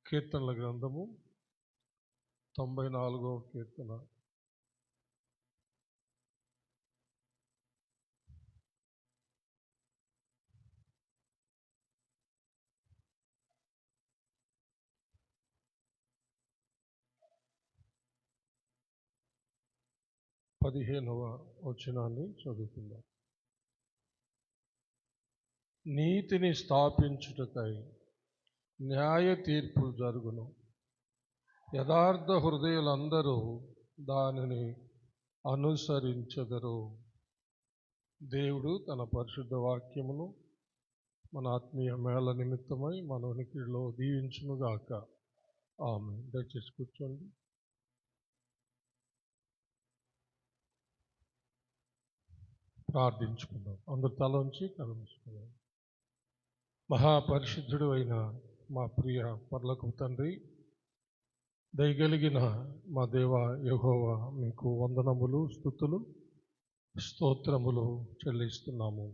కీర్తనల గ్రంథము 94వ కీర్తన. పదిహేనవ వచనాన్ని చదువుకుందాం. నీతిని స్థాపించుటకై న్యాయ తీర్పు జరుగును, యథార్థ హృదయులందరూ దానిని అనుసరించెదరు. దేవుడు తన పరిశుద్ధ వాక్యమును మన ఆత్మీయ మేళ నిమిత్తమై మన ఉనికిలో దీవించునుగాక. ఆమేన్. దయచేసి కూర్చోండి. ప్రార్థించుకుందాం. అందరు తల ఉంచి కలుసుకుందాం. మహాపరిశుద్ధుడు అయిన మా ప్రియ పరలోకపు తండ్రి, దయగలిగిన మా దేవ యెహోవా, మీకు వందనములు, స్తుతులు, స్తోత్రములు చెల్లిస్తున్నాము.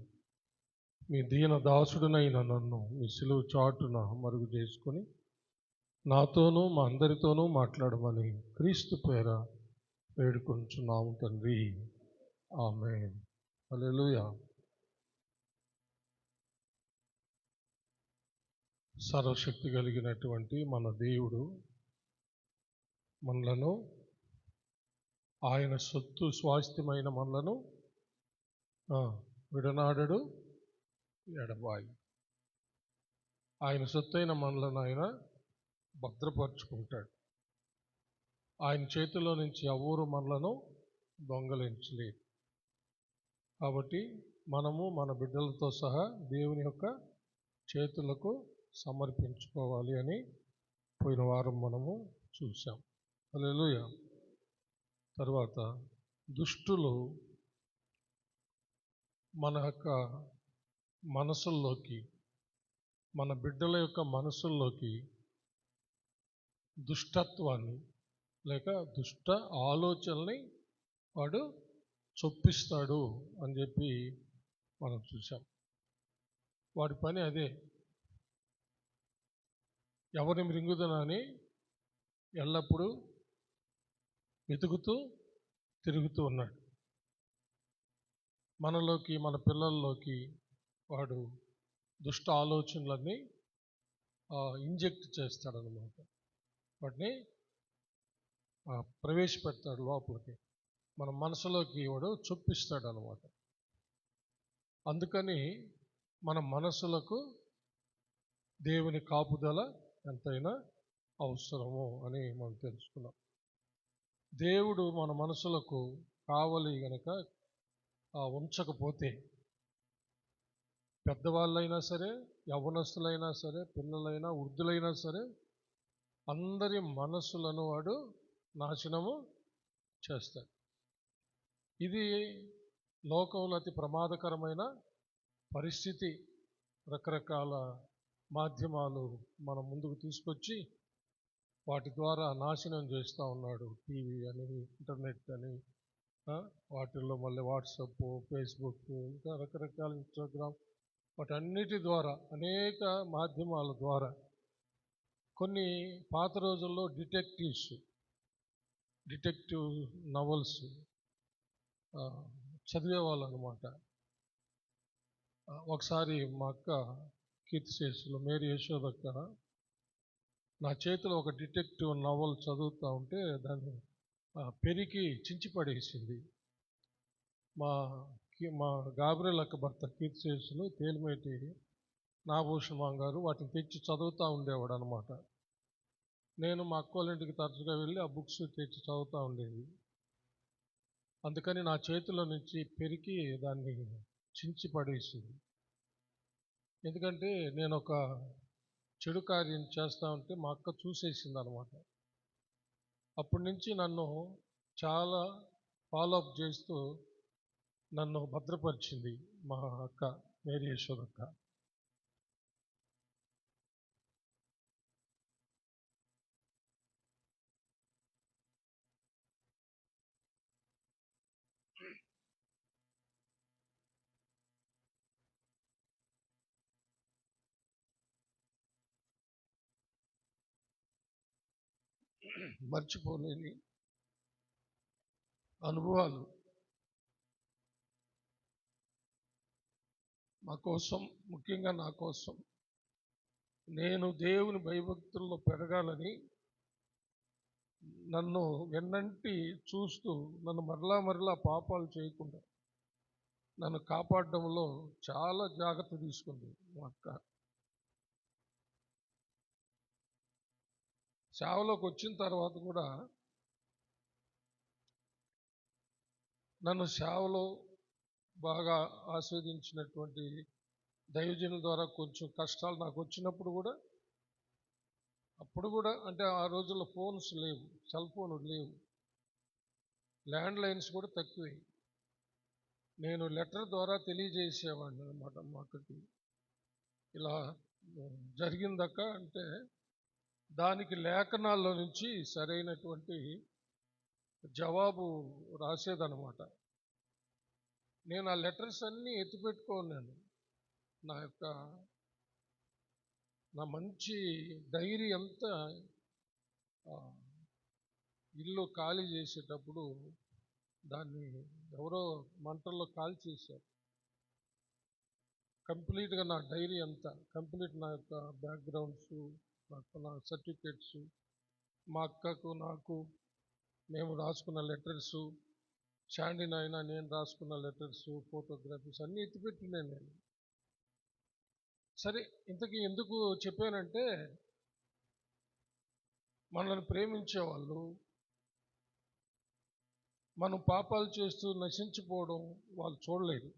మీ దీన దాసుడునైన నన్ను మీ సిలువ చాటున మరుగు చేసుకొని నాతోనూ మా అందరితోనూ మాట్లాడమని క్రీస్తు పేర వేడుకొంచున్నాము తండ్రి. ఆమేన్. హల్లెలూయా. సర్వశక్తి కలిగినటువంటి మన దేవుడు మనలను, ఆయన సొత్తు స్వాస్థ్యమైన మనలను విడనాడడు, ఎడబాయి. ఆయన సొత్తైన మనలను ఆయన భద్రపరుచుకుంటాడు. ఆయన చేతిలో నుంచి ఎవరు మనలను దొంగలించలేదు. కాబట్టి మనము మన బిడ్డలతో సహా దేవుని యొక్క చేతులకు సమర్పించుకోవాలి అని పోయిన వారం మనము చూసాం. హల్లెలూయా. తర్వాత దుష్టులు మన యొక్క మనసుల్లోకి, మన బిడ్డల యొక్క మనసుల్లోకి దుష్టత్వాన్ని లేక దుష్ట ఆలోచనల్ని వాడు చొప్పిస్తాడు అని చెప్పి మనం చూసాం. వాడి పని అదే. ఎవరిని మృంగుదనని ఎల్లప్పుడూ వెతుకుతూ తిరుగుతూ ఉన్నాడు. మనలోకి, మన పిల్లల్లోకి వాడు దుష్ట ఆలోచనలన్నీ ఇంజెక్ట్ చేస్తాడనమాట. వాటిని ప్రవేశపెడతాడు లోపలికి, మన మనసులోకి వాడు చొప్పిస్తాడు అనమాట. అందుకని మన మనసులకు దేవుని కాపుదల ఎంతైనా అవసరము అని మనం తెలుసుకున్నాం. దేవుడు మన మనసులకు కావలి గనక ఉంచకపోతే పెద్దవాళ్ళైనా సరే, యవ్వనస్తులైనా సరే, పిల్లలైనా, వృద్ధులైనా సరే, అందరి మనసులను వాడు నాశనము చేస్తాడు. ఇది లోకంలో అతి ప్రమాదకరమైన పరిస్థితి. రకరకాల మాధ్యమాలు మన ముందుకు తీసుకొచ్చి వాటి ద్వారా నాశనం చేస్తూ ఉన్నాడు. టీవీ అని, ఇంటర్నెట్ అని, వాటిల్లో మళ్ళీ వాట్సప్, ఫేస్బుక్, ఇంకా రకరకాల ఇన్స్టాగ్రామ్, వాటన్నిటి ద్వారా, అనేక మాధ్యమాల ద్వారా కొన్ని పాత రోజుల్లో డిటెక్టివ్ నవల్స్ చదివేవాళ్ళు అనమాట. ఒకసారి మా అక్క కీర్తిశేషులు మేరీ యశోదక్క నా చేతిలో ఒక డిటెక్టివ్ నవల్ చదువుతూ ఉంటే దాన్ని పెరికి చించి పడేసింది. మా గాబ్రియల్ అక్క భర్త కీర్తిశేషులు తేలిమేటి నాగభూషణ గారు వాటిని తెచ్చి చదువుతూ ఉండేవాడు అనమాట. నేను మా అక్క వాళ్ళ ఇంటికి తరచుగా వెళ్ళి ఆ బుక్స్ తెచ్చి చదువుతూ ఉండేది. అందుకని నా చేతిలో నుంచి పెరికి దాన్ని చించి పడేసింది. ఎందుకంటే నేను ఒక చెడు కార్యం చేస్తూ ఉంటే మా అక్క చూసేసింది అనమాట. అప్పటి నుంచి నన్ను చాలా ఫాలోఅప్ చేస్తూ నన్ను భద్రపరిచింది మా అక్క మేరీ యశోదక్క. మర్చిపోలేని అనుభవాలు మా కోసం, ముఖ్యంగా నా కోసం, నేను దేవుని భయభక్తుల్లో పెరగాలని నన్ను వెన్నంటి చూస్తూ నన్ను మరలా పాపాలు చేయకుండా నన్ను కాపాడడంలో చాలా జాగ్రత్త తీసుకుంది మా అక్క. సేవలోకి వచ్చిన తర్వాత కూడా నన్ను సేవలో బాగా ఆస్వాదించినటువంటి దైవజనుల ద్వారా కొంచెం కష్టాలు నాకు వచ్చినప్పుడు కూడా, అప్పుడు కూడా అంటే ఆ రోజుల్లో ఫోన్స్ లేవు, సెల్ ఫోన్ లేవు, ల్యాండ్ లైన్స్ కూడా తక్కువే. నేను లెటర్ ద్వారా తెలియజేసేవాడిని అనమాట మా అక్కకి, ఇలా జరిగిందక్క అంటే దానికి లేఖనాల్లో నుంచి సరైనటువంటి జవాబు రాసేదనమాట. నేను ఆ లెటర్స్ అన్నీ ఎత్తిపెట్టుకున్నాను. నా మంచి డైరీ అంతా ఇల్లు ఖాళీ చేసేటప్పుడు దాన్ని ఎవరో మంటల్లో కాల్ చేశారు. కంప్లీట్గా నా డైరీ అంతా, కంప్లీట్ నా యొక్క బ్యాక్గ్రౌండ్స్, నా సర్టిఫికేట్స్, మా అక్కకు నాకు మేము రాసుకున్న లెటర్సు, శాండీ నాయన నేను రాసుకున్న లెటర్సు, ఫోటోగ్రఫీస్ అన్నీ ఎత్తిపెట్టినాను నేను. సరే, ఇంతకీ ఎందుకు చెప్పానంటే, మనల్ని ప్రేమించేవాళ్ళు మనం పాపాలు చేస్తూ నశించిపోవడం వాళ్ళు చూడలేదు.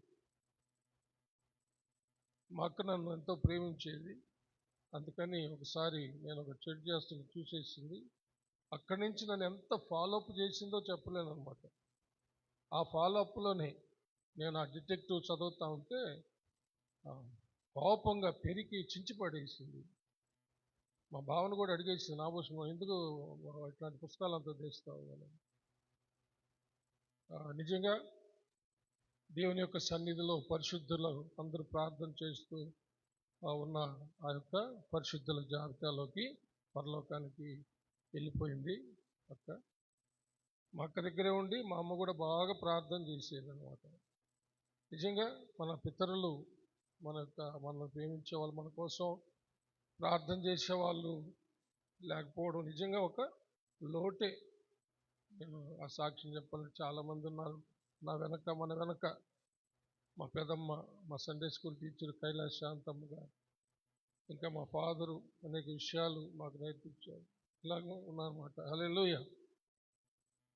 మా అక్క నన్ను ఎంతో ప్రేమించేది. అందుకని ఒకసారి నేను ఒక చెడు చేస్తున్న చూసేసింది. అక్కడి నుంచి నన్ను ఎంత ఫాలోఅప్ చేసిందో చెప్పలేను అనమాట. ఆ ఫాలోఅప్లోనే నేను ఆ డిటెక్టివ్ చదువుతూ ఉంటే కోపంగా పెరిగి చించిపడేసింది. మా భావన కూడా అడిగేసింది, నాభూషణం ఎందుకు ఇట్లాంటి పుస్తకాలు అంతా తెస్తావు అని. నిజంగా దేవుని యొక్క సన్నిధిలో పరిశుద్ధులు అందరూ ప్రార్థన చేస్తూ ఉన్న ఆ యొక్క పరిశుద్ధుల జాబితాలోకి పరలోకానికి వెళ్ళిపోయింది అక్క. మా అక్క దగ్గరే ఉండి మా అమ్మ కూడా బాగా ప్రార్థన చేసేది అనమాట. నిజంగా మన పితరులు మనల్ని ప్రేమించే వాళ్ళు, మన కోసం ప్రార్థన చేసేవాళ్ళు లేకపోవడం నిజంగా ఒక లోటే. నేను ఆ సాక్ష్యం చెప్పాలంటే చాలామంది ఉన్నారు నా వెనక, మన వెనక. మా పెదమ్మ, మా Sunday school teacher Kailasa Shanthamma గారు, ఇంకా మా ఫాదరు అనేక విషయాలు మాకు నేర్పించారు. ఇలాగ ఉన్నారన్నమాట. హల్లెలూయా.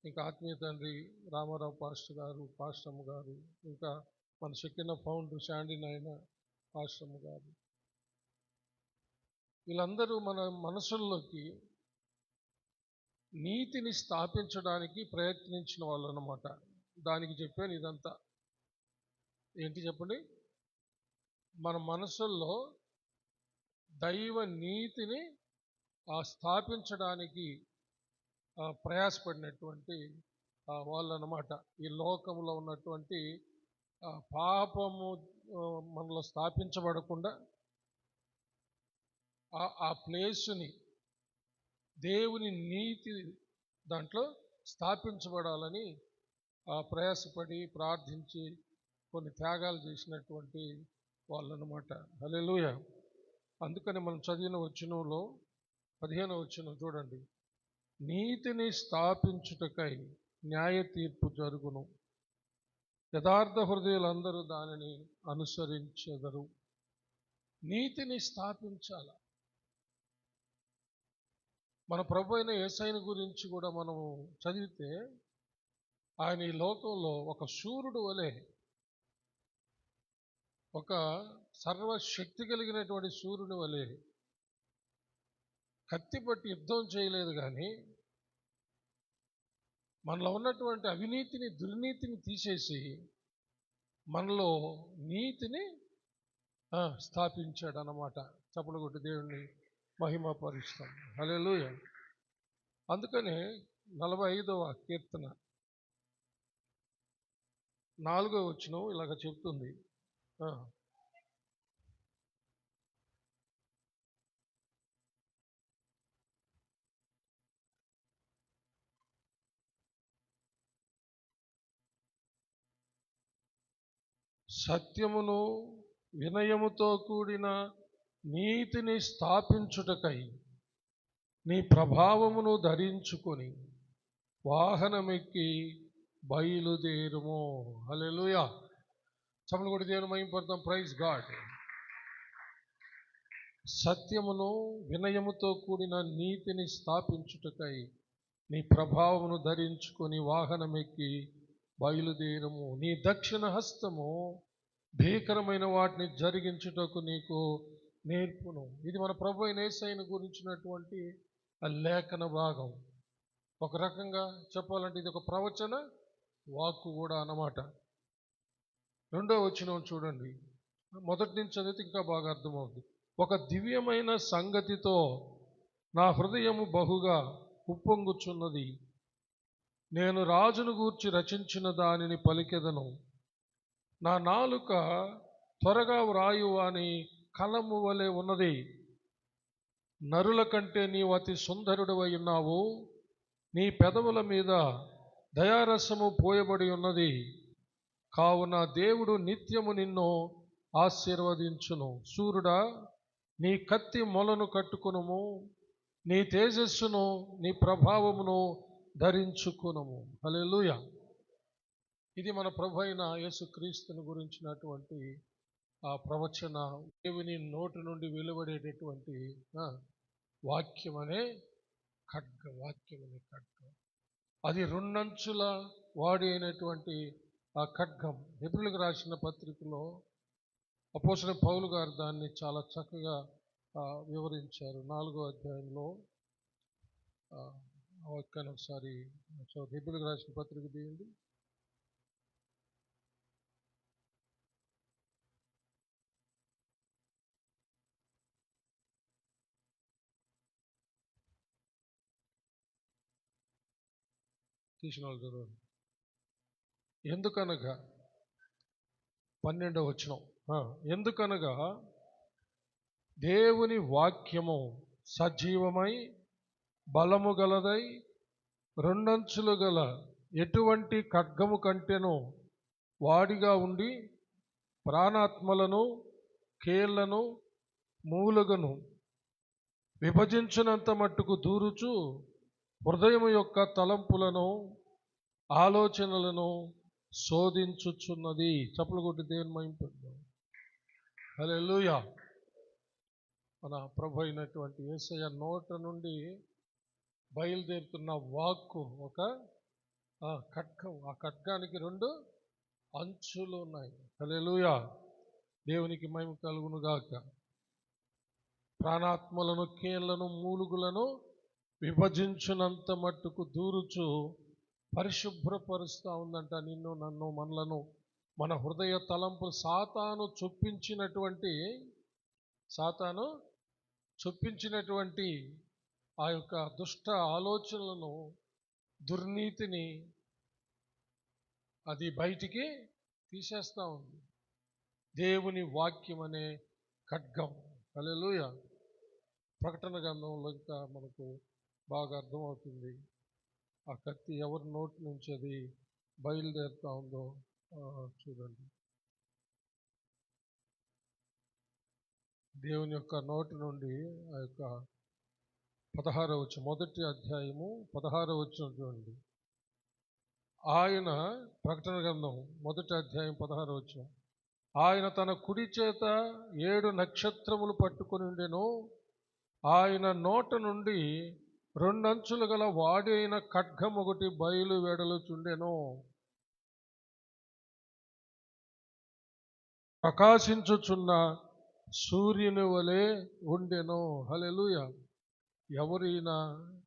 ఇంకా ఆత్మీయ తండ్రి రామారావు పాస్టర్ గారు, పాస్టమ్మ గారు, ఇంకా మన షెకినా ఫౌండర్ శాండీ నాయన పాస్టమ్మ గారు, వీళ్ళందరూ మన మనసుల్లోకి నీతిని స్థాపించడానికి ప్రయత్నించిన వాళ్ళు అన్నమాట. దానికి చెప్పాను ఇదంతా. ఏంటి చెప్పండి? మన మనసుల్లో దైవ నీతిని స్థాపించడానికి ప్రయాసపడినటువంటి వాళ్ళు అన్నమాట. ఈ లోకంలో ఉన్నటువంటి పాపము మనలో స్థాపించబడకుండా ఆ ప్లేస్ని దేవుని నీతి దాంట్లో స్థాపించబడాలని ప్రయాసపడి ప్రార్థించి కొన్ని త్యాగాలు చేసినటువంటి వాళ్ళు అన్నమాట. హల్లెలూయా. అందుకని మనం చదివిన వచనంలో 15వ వచనం చూడండి. నీతిని స్థాపించుటకై న్యాయ తీర్పు జరుగును, యథార్థ హృదయులందరూ దానిని అనుసరించెదరు. నీతిని స్థాపించాల. మన ప్రభు అయిన యేసయ్యను గురించి కూడా మనము చదివితే ఆయన ఈ లోకంలో ఒక శూరుడు వలె, ఒక సర్వశక్తి కలిగినటువంటి సూర్యుని వలె కత్తి పట్టి యుద్ధం చేయలేదు, కానీ మనలో ఉన్నటువంటి అవినీతిని, దుర్నీతిని తీసేసి మనలో నీతిని స్థాపించాడు అన్నమాట. చప్పలు కొట్టి దేవుణ్ణి మహిమపరుస్తాం. హల్లెలూయా. అందుకనే 45వ కీర్తన 4వ వచనం ఇలాగ చెప్తుంది. సత్యమును వినయముతో కూడిన నీతిని స్థాపించుటకై నీ ప్రభావమును ధరించుకొని వాహనమెక్కి బయలుదేరుము. హల్లెలూయా. చప్పట్లు కొట్టి దేవుని మహిమపడతాం. Praise God. సత్యమును వినయముతో కూడిన నీతిని స్థాపించుటకై నీ ప్రభావమును ధరించుకొని వాహనమెక్కి బయలుదేరము. నీ దక్షిణ హస్తము భీకరమైన వాటిని జరిగించుటకు నీకు నేర్పును. ఇది మన ప్రభు అయిన యేసయ్యను గురించినటువంటి లేఖన భాగం. ఒక రకంగా చెప్పాలంటే ఇది ఒక ప్రవచన వాక్కు కూడా అన్నమాట. 2వ వచనం చూడండి. మొదటి నుంచి చదివితే ఇంకా బాగా అర్థమవుతుంది. ఒక దివ్యమైన సంగతితో నా హృదయము బహుగా ఉప్పొంగుచున్నది. నేను రాజును గూర్చి రచించిన దానిని పలికెదను. నా నాలుక త్వరగా వ్రాయువాని కలము వలె ఉన్నది. నరుల కంటే నీవు అతి సుందరుడవై ఉన్నావు. నీ పెదవుల మీద దయారసము పోయబడి ఉన్నది. కావున దేవుడు నిత్యము నిన్ను ఆశీర్వదించును. సూర్యుడా, నీ కత్తి మొలను కట్టుకునుము. నీ తేజస్సును నీ ప్రభావమును ధరించుకునుము. హల్లెలూయా. ఇది మన ప్రభు అయిన యేసుక్రీస్తుని గురించినటువంటి ఆ ప్రవచన దేవుని నోటి నుండి వెలువడేటటువంటి వాక్యం అనే ఖడ్గం. అది 2 అంచుల వాడి అయినటువంటి ఆ ఖడ్గం. హెబ్రీయులకు రాసిన పత్రికలో అపోస్తలుడైన పౌలు గారు దాన్ని చాలా చక్కగా వివరించారు. 4వ అధ్యాయంలో ఒకసారి హెబ్రీయులకు రాసిన పత్రిక తీయండి. తీసిన వాళ్ళు చదవండి. ఎందుకనగా 12వ వచనం. ఎందుకనగా దేవుని వాక్యము సజీవమై బలము గలదై 2 అంచులు గల ఎటువంటి ఖడ్గము కంటెను వాడిగా ఉండి ప్రాణాత్మలను కీళ్లను మూలుగను విభజించినంత మట్టుకు దూరుచు హృదయం యొక్క తలంపులను ఆలోచనలను శోధించుచున్నది. చప్పలు కొట్టి దేవుని మహిమపడదాం. హల్లెలూయా. మన ప్రభు అయినటువంటి యేసయ్య నోట నుండి బయలుదేరుతున్న వాక్కు ఒక ఖడ్గం. ఆ ఖడ్గానికి 2 అంచులు ఉన్నాయి. హల్లెలూయా. దేవునికి మహిమ కలుగును గాక. ప్రాణాత్మలను కీళ్లను మూలుగులను విభజించినంత మట్టుకు దూరుచు పరిశుభ్రపరుస్తూ ఉందంట నిన్ను, నన్ను, మనలను, మన హృదయ తలంపు. సాతాను చొప్పించినటువంటి ఆ యొక్క దుష్ట ఆలోచనలను, దుర్నీతిని అది బయటికి తీసేస్తూ ఉంది దేవుని వాక్యం అనే ఖడ్గం. హల్లెలూయా. ప్రకటన గ్రంథంలో ఇంకా మనకు బాగా అర్థమవుతుంది ఆ కత్తి ఎవరి నోటి నుంచి అది బయలుదేరుతూ ఉందో చూడండి. దేవుని యొక్క నోటి నుండి ఆ యొక్క 16వ వచనం, మొదటి అధ్యాయము 16వ వచనం చూడండి. ఆయన, ప్రకటన గ్రంథం 1వ అధ్యాయం 16వ వచనం, ఆయన తన కుడి చేత 7 నక్షత్రములు పట్టుకొని ఉండెను. ఆయన నోట నుండి 2 అంచులు గల వాడి అయిన ఖడ్గం ఒకటి బయలు వెడలుచుండెను. ప్రకాశించుచున్న సూర్యుని వలె ఉండెను. హల్లెలూయా. ఎవరైనా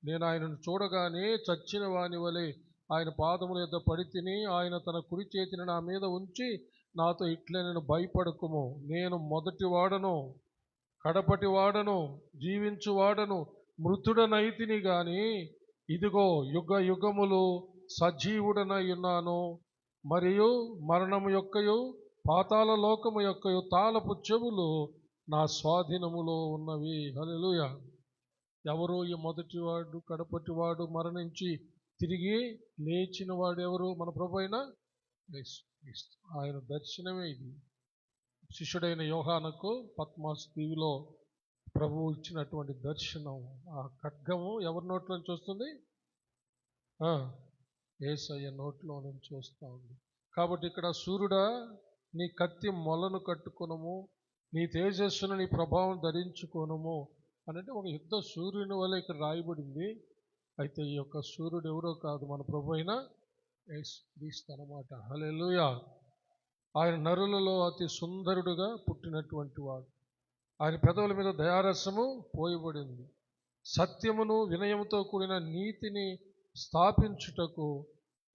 నేను ఆయనను చూడగానే చచ్చిన వాని వలె ఆయన పాదముల యొద్ద పడి తిని, ఆయన తన కుడి చేతిని నా మీద ఉంచి నాతో ఇట్లే, నేను భయపడకుము, నేను మొదటి వాడను కడపటి వాడను జీవించువాడను, మృతుడనైతిని గాని ఇదిగో యుగ యుగములు సజీవుడనై ఉన్నాను. మరియు మరణము యొక్కయు పాతాళ లోకము యొక్కయు తాళపు చెవులు నా స్వాధీనములో ఉన్నవి. హల్లెలూయా. ఎవరు ఈ మొదటివాడు కడపటివాడు మరణించి తిరిగి లేచిన వాడు ఎవరు? మన ప్రభు అయిన యేసు. క్రీస్తు. ఆయన దర్శనమే ఇది. శిష్యుడైన యోహానుకు పత్మస్ దీవిలో ప్రభువు ఇచ్చినటువంటి దర్శనం. ఆ ఖడ్గము ఎవరి నోట్లో నుంచి వస్తుంది? యేసయ్య నోట్లో నుంచి వస్తూ ఉంది. కాబట్టి ఇక్కడ సూర్యుడా, నీ కత్తి మొలను కట్టుకొనుము, నీ తేజస్సును నీ ప్రభావం ధరించుకోనుము అంటే ఒక యుద్ధ సూర్యుని వల్ల ఇక్కడ రాయబడింది. అయితే ఈ యొక్క సూర్యుడు ఎవరో కాదు, మన ప్రభు అయిన యేసుక్రీస్తు అన్నమాట. హల్లెలూయా. ఆయన నరులలో అతి సుందరుడుగా పుట్టినటువంటి వాడు. ఆయన పెదవుల మీద దయారసము పోయబడింది. సత్యమును వినయముతో కూడిన నీతిని స్థాపించుటకు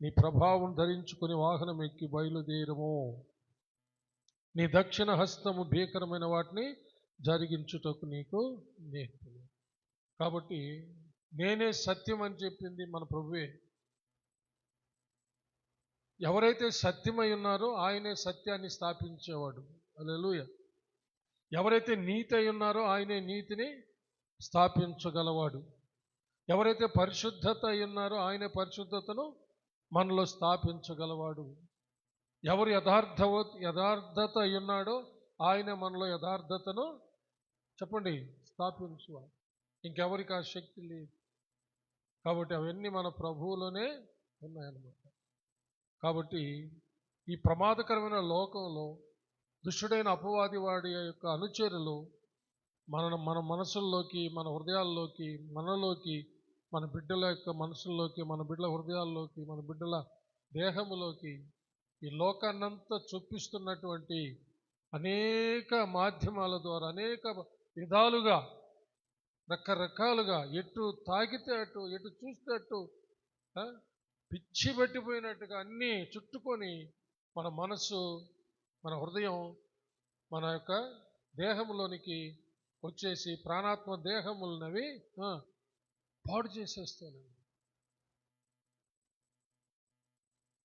నీ ప్రభావం ధరించుకుని వాహనం ఎక్కి బయలుదేరము. నీ దక్షిణ హస్తము భీకరమైన వాటిని జరిగించుటకు నీకు నేర్పును. కాబట్టి నేనే సత్యం అని చెప్పింది మన ప్రభువే. ఎవరైతే సత్యమై ఉన్నారో ఆయనే సత్యాన్ని స్థాపించేవాడు. హల్లెలూయా. ఎవరైతే నీతి అయి ఉన్నారో ఆయనే నీతిని స్థాపించగలవాడు. ఎవరైతే పరిశుద్ధత అయి ఉన్నారో ఆయనే పరిశుద్ధతను మనలో స్థాపించగలవాడు. ఎవరు యథార్థత అయి ఉన్నాడో ఆయన మనలో యథార్థతను చెప్పండి స్థాపించువాడు. ఇంకెవరికి ఆ శక్తి లేదు. కాబట్టి అవన్నీ మన ప్రభువులోనే ఉన్నాయన్నమాట. కాబట్టి ఈ ప్రమాదకరమైన లోకంలో దుష్టుడైన అపవాది వాడి యొక్క అనుచరులు మన మనసుల్లోకి, మన హృదయాల్లోకి, మనలోకి, మన బిడ్డల యొక్క మనసుల్లోకి, మన బిడ్డల హృదయాల్లోకి, మన బిడ్డల దేహములోకి ఈ లోకాన్నంతా చొప్పిస్తున్నటువంటి అనేక మాధ్యమాల ద్వారా అనేక విధాలుగా రకరకాలుగా ఎటు తాకితే అటు, ఎటు చూస్తే అటు పిచ్చి పట్టిపోయినట్టుగా అన్నీ చుట్టుకొని మన మనసు, మన హృదయం, మన యొక్క దేహంలోనికి వచ్చేసి ప్రాణాత్మ దేహములనవి పాడు చేసేస్తాను.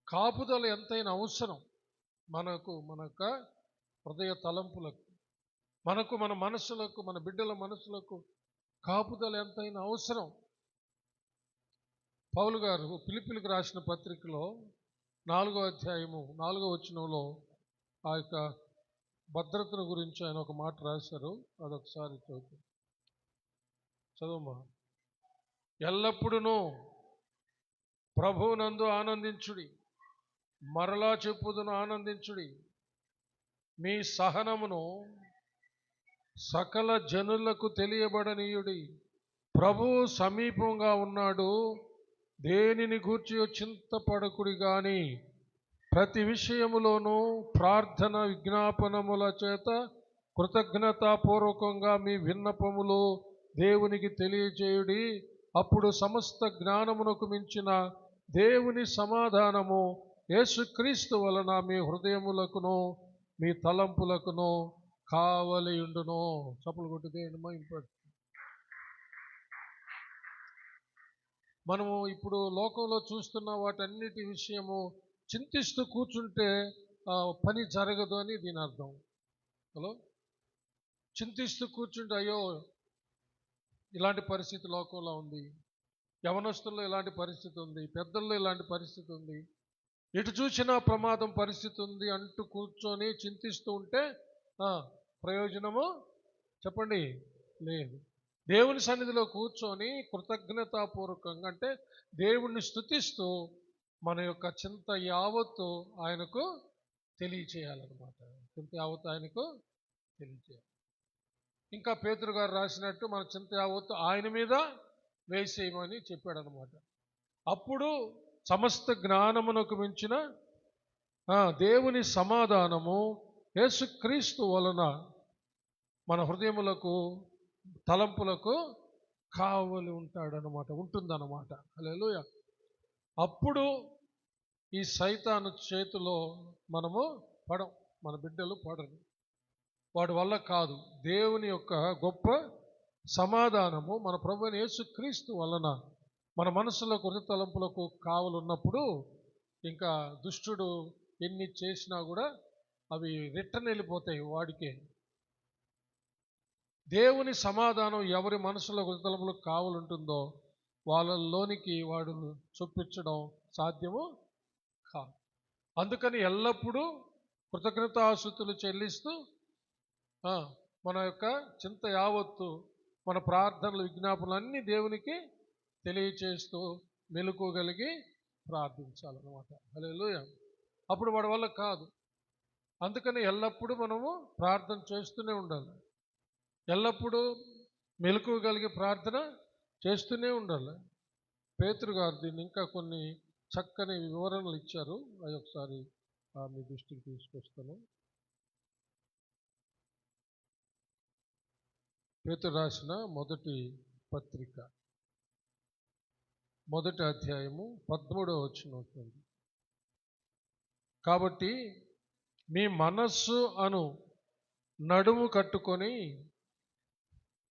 కాపుదల ఎంతైనా అవసరం మనకు, మన యొక్క హృదయ తలంపులకు, మనకు, మన మనసులకు, మన బిడ్డల మనసులకు కాపుదల ఎంతైనా అవసరం. పౌలు గారు ఫిలిప్పీలకు రాసిన పత్రికలో 4వ అధ్యాయము 4వ వచనంలో ఆ యొక్క భద్రతను గురించి ఆయన ఒక మాట రాశారు. అదొకసారి చదువుమా. ఎల్లప్పుడూ ప్రభువునందు ఆనందించుడి, మరలా చెప్పుదును ఆనందించుడి. మీ సహనమును సకల జనులకు తెలియబడనీయుడి. ప్రభువు సమీపంగా ఉన్నాడు. దేనిని గూర్చి చింతపడకుడి గాని ప్రతి విషయములోనూ ప్రార్థన విజ్ఞాపనముల చేత కృతజ్ఞతాపూర్వకంగా మీ విన్నపములు దేవునికి తెలియచేయుడి. అప్పుడు సమస్త జ్ఞానమునకు మించిన దేవుని సమాధానము యేసుక్రీస్తు వలన మీ హృదయములకును మీ తలంపులకును కావలియుండును. చప్పులు కొట్టి దేవుని మహిమపరచు. మనము ఇప్పుడు లోకంలో చూస్తున్న వాటన్నిటి విషయము చింతిస్తూ కూర్చుంటే పని జరగదు అని దీని అర్థం. హలో, చింతిస్తూ కూర్చుంటే అయ్యో ఇలాంటి పరిస్థితి లోకంలో ఉంది, యవనస్తుల్లో ఇలాంటి పరిస్థితి ఉంది, పెద్దల్లో ఇలాంటి పరిస్థితి ఉంది, ఎటు చూసినా ప్రమాదం పరిస్థితి ఉంది అంటూ కూర్చొని చింతిస్తూ ఉంటే ప్రయోజనము చెప్పండి లేదు. దేవుని సన్నిధిలో కూర్చొని కృతజ్ఞతాపూర్వకంగా అంటే దేవుణ్ణి స్తుతిస్తూ మన యొక్క చింత యావత్తు ఆయనకు తెలియచేయాలన్నమాట. చింత యావత్తు ఆయనకు తెలియచేయాలి. ఇంకా పేతురు గారు రాసినట్టు మన చింత యావత్తు ఆయన మీద వేసేయమని చెప్పాడనమాట. అప్పుడు సమస్త జ్ఞానమునకు మించిన దేవుని సమాధానము యేసుక్రీస్తు వలన మన హృదయములకు తలంపులకు కావలి ఉంటాడనమాట, ఉంటుందన్నమాట. హల్లెలూయా. అప్పుడు ఈ సైతాను చేతిలో మనము పడం, మన బిడ్డలు పడరు. వాడి వల్ల కాదు. దేవుని యొక్క గొప్ప సమాధానము మన ప్రభువైన యేసుక్రీస్తు వలన మన మనసులకు హృదయ తలంపులకు కావలున్నప్పుడు ఇంకా దుష్టుడు ఎన్ని చేసినా కూడా అవి రిటర్న్ వెళ్ళిపోతాయి వాడికే. దేవుని సమాధానం ఎవరి మనసులో హృదయతలంపులకు కావలుంటుందో వాళ్ళలోనికి వాడు చొప్పించడం సాధ్యము కాదు. అందుకని ఎల్లప్పుడూ కృతజ్ఞతాస్తుతులు చెల్లిస్తూ మన యొక్క చింత యావత్తు, మన ప్రార్థనలు, విజ్ఞాపనలు అన్నీ దేవునికి తెలియచేస్తూ మెలకువగలిగి ప్రార్థించాలన్నమాట. హల్లెలూయా. అప్పుడు వాడి వల్ల కాదు. అందుకని ఎల్లప్పుడూ మనము ప్రార్థన చేస్తూనే ఉండాలి. ఎల్లప్పుడూ మెలకువగలిగి ప్రార్థన చేస్తూనే ఉండాలి. పేతురు గారు దీన్ని ఇంకా కొన్ని చక్కని వివరణలు ఇచ్చారు. అవి ఒకసారి మీ దృష్టికి తీసుకొస్తాను. పేతురు రాసిన మొదటి పత్రిక 1వ అధ్యాయము 13వ వచనం అవుతుంది. కాబట్టి మీ మనస్సు అను నడుము కట్టుకొని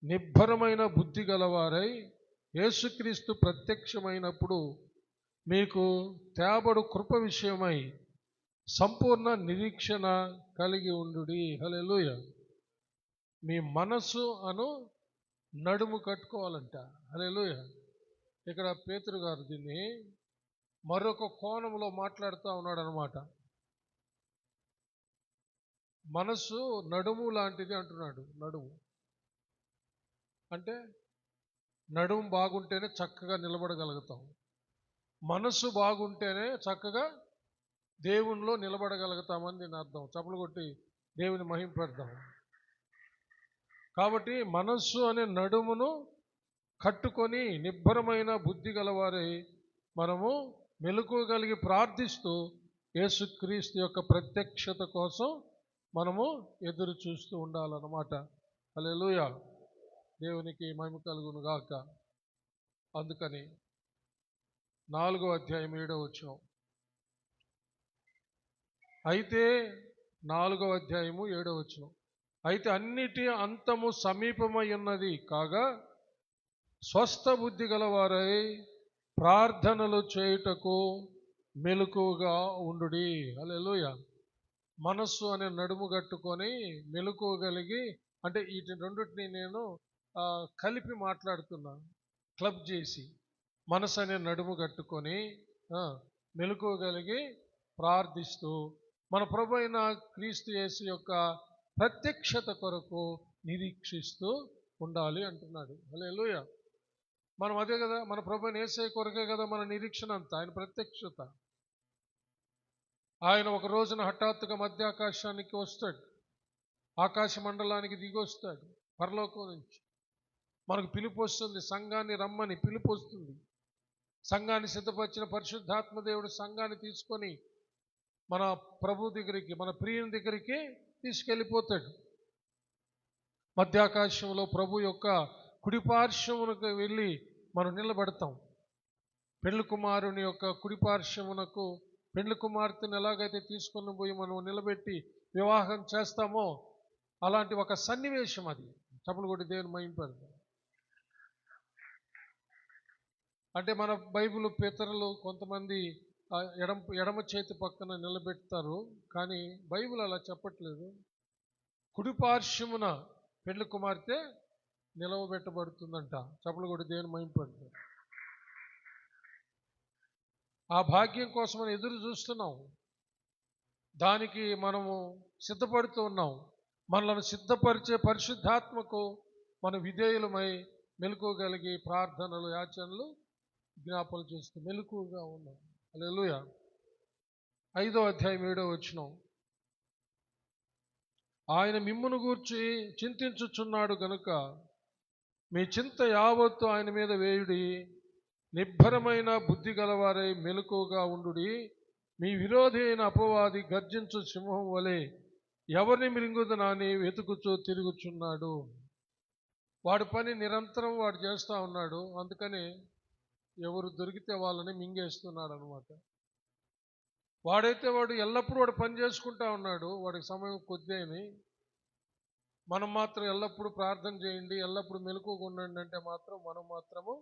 నిబ్బరమైన బుద్ధి గలవారై యేసుక్రీస్తు ప్రత్యక్షమైనప్పుడు మీకు తేబడు కృప విషయమై సంపూర్ణ నిరీక్షణ కలిగి ఉండుడి. హల్లెలూయా. మీ మనస్సు అను నడుము కట్టుకోవాలంట. హల్లెలూయా. ఇక్కడ పేతురు గారు దీన్ని మరొక కోణంలో మాట్లాడుతూ ఉన్నాడు అనమాట. మనస్సు నడుము లాంటిది అంటున్నాడు. నడుము అంటే నడుము బాగుంటేనే చక్కగా నిలబడగలుగుతాం. మనస్సు బాగుంటేనే చక్కగా దేవునిలో నిలబడగలుగుతామని దీని అర్థం. చప్పలు కొట్టి దేవుని మహింపడతాం. కాబట్టి మనస్సు అనే నడుమును కట్టుకొని నిబ్బరమైన బుద్ధి గలవారై మనము మెలకువగలిగి ప్రార్థిస్తూ యేసుక్రీస్తు యొక్క ప్రత్యక్షత కోసం మనము ఎదురు చూస్తూ ఉండాలన్నమాట. హల్లెలూయా. దేవునికి మహిమ కలుగును గాక. అందుకని 4వ అధ్యాయం 7వ వచనం. అయితే 4వ అధ్యాయము 7వ వచనం. అయితే అన్నిటి అంతము సమీపమై ఉన్నది కాగా స్వస్థ బుద్ధి గలవారై ప్రార్థనలు చేయుటకు మెలకువగా ఉండుడి. హల్లెలూయా. మనస్సు అనే నడుము కట్టుకొని మెలకువగలిగి, అంటే వీటి రెండింటిని నేను కలిపి మాట్లాడుతున్నా, క్లబ్ చేసి. మనసు అనే నడుము కట్టుకొని మెలకువగలిగి ప్రార్థిస్తూ మన ప్రభు అయిన క్రీస్తు యేసు యొక్క ప్రత్యక్షత కొరకు నిరీక్షిస్తూ ఉండాలి అంటున్నాడు. హల్లెలూయా. మనం అదే కదా, మన ప్రభు అయిన యేసయ్య కొరకే కదా మన నిరీక్షణ అంతా, ఆయన ప్రత్యక్షత. ఆయన ఒక రోజున హఠాత్తుగా మధ్య ఆకాశానికి వస్తాడు, ఆకాశ మండలానికి దిగి వస్తాడు పరలోకం నుంచి. మనకు పిలుపు వస్తుంది, సంఘాన్ని రమ్మని పిలుపు వస్తుంది. సంఘాన్ని సిద్ధపరిచిన పరిశుద్ధాత్మ దేవుడు సంఘాన్ని తీసుకొని మన ప్రభు దగ్గరికి, మన ప్రియుని దగ్గరికి తీసుకెళ్ళిపోతాడు. మధ్యాకాశంలో ప్రభు యొక్క కుడిపార్శ్వమునకు వెళ్ళి మనం నిలబడతాం. పెళ్లి కుమారుని యొక్క కుడిపార్శ్వమునకు పెళ్లి కుమార్తెను ఎలాగైతే తీసుకొని పోయి మనం నిలబెట్టి వివాహం చేస్తామో అలాంటి ఒక సన్నివేశం అది. చప్పలు కొట్టి దేవుని మహింపడతాం. అంటే మన బైబిల్ పితరులు కొంతమంది ఎడమ చేతి పక్కన నిలబెడతారు, కానీ బైబిల్ అలా చెప్పట్లేదు. కుడిపార్శ్వమున పెళ్లి కుమార్తె నిలవబెట్టబడుతుందంట. చప్పలు కొట్టి దేవుని మహింపడతాం. ఆ భాగ్యం కోసం మనం ఎదురు చూస్తున్నాం, దానికి మనము సిద్ధపడుతూ ఉన్నాం. మనలను సిద్ధపరిచే పరిశుద్ధాత్మకు మన విధేయులమై మెలకువగలిగి ప్రార్థనలు, యాచనలు, జ్ఞాపనలు చేస్తూ మెలకువగా ఉన్నాం. హల్లెలూయా. 5వ అధ్యాయం 7వ వచనం. ఆయన మిమ్మును గూర్చి చింతించుచున్నాడు గనుక మీ చింత యావత్తు ఆయన మీద వేయుడి. నిబ్బరమైన బుద్ధి గలవారై మెలకువగా ఉండుడి. మీ విరోధి అయిన అపవాది గర్జించు సింహం వలె ఎవరిని మింగుదనని వెతుకుచూ తిరుగుచున్నాడు. వాడి పని నిరంతరం వాడు చేస్తూ ఉన్నాడు. అందుకని ఎవరు దొరికితే వాళ్ళని మింగేస్తున్నాడు అనమాట. వాడు ఎల్లప్పుడూ వాడు పని చేసుకుంటా ఉన్నాడు, వాడికి సమయం కొద్ది అని. మనం మాత్రం ఎల్లప్పుడూ ప్రార్థన చేయండి, ఎల్లప్పుడూ మెలకువగా ఉండండి అంటే మాత్రం మనం మాత్రము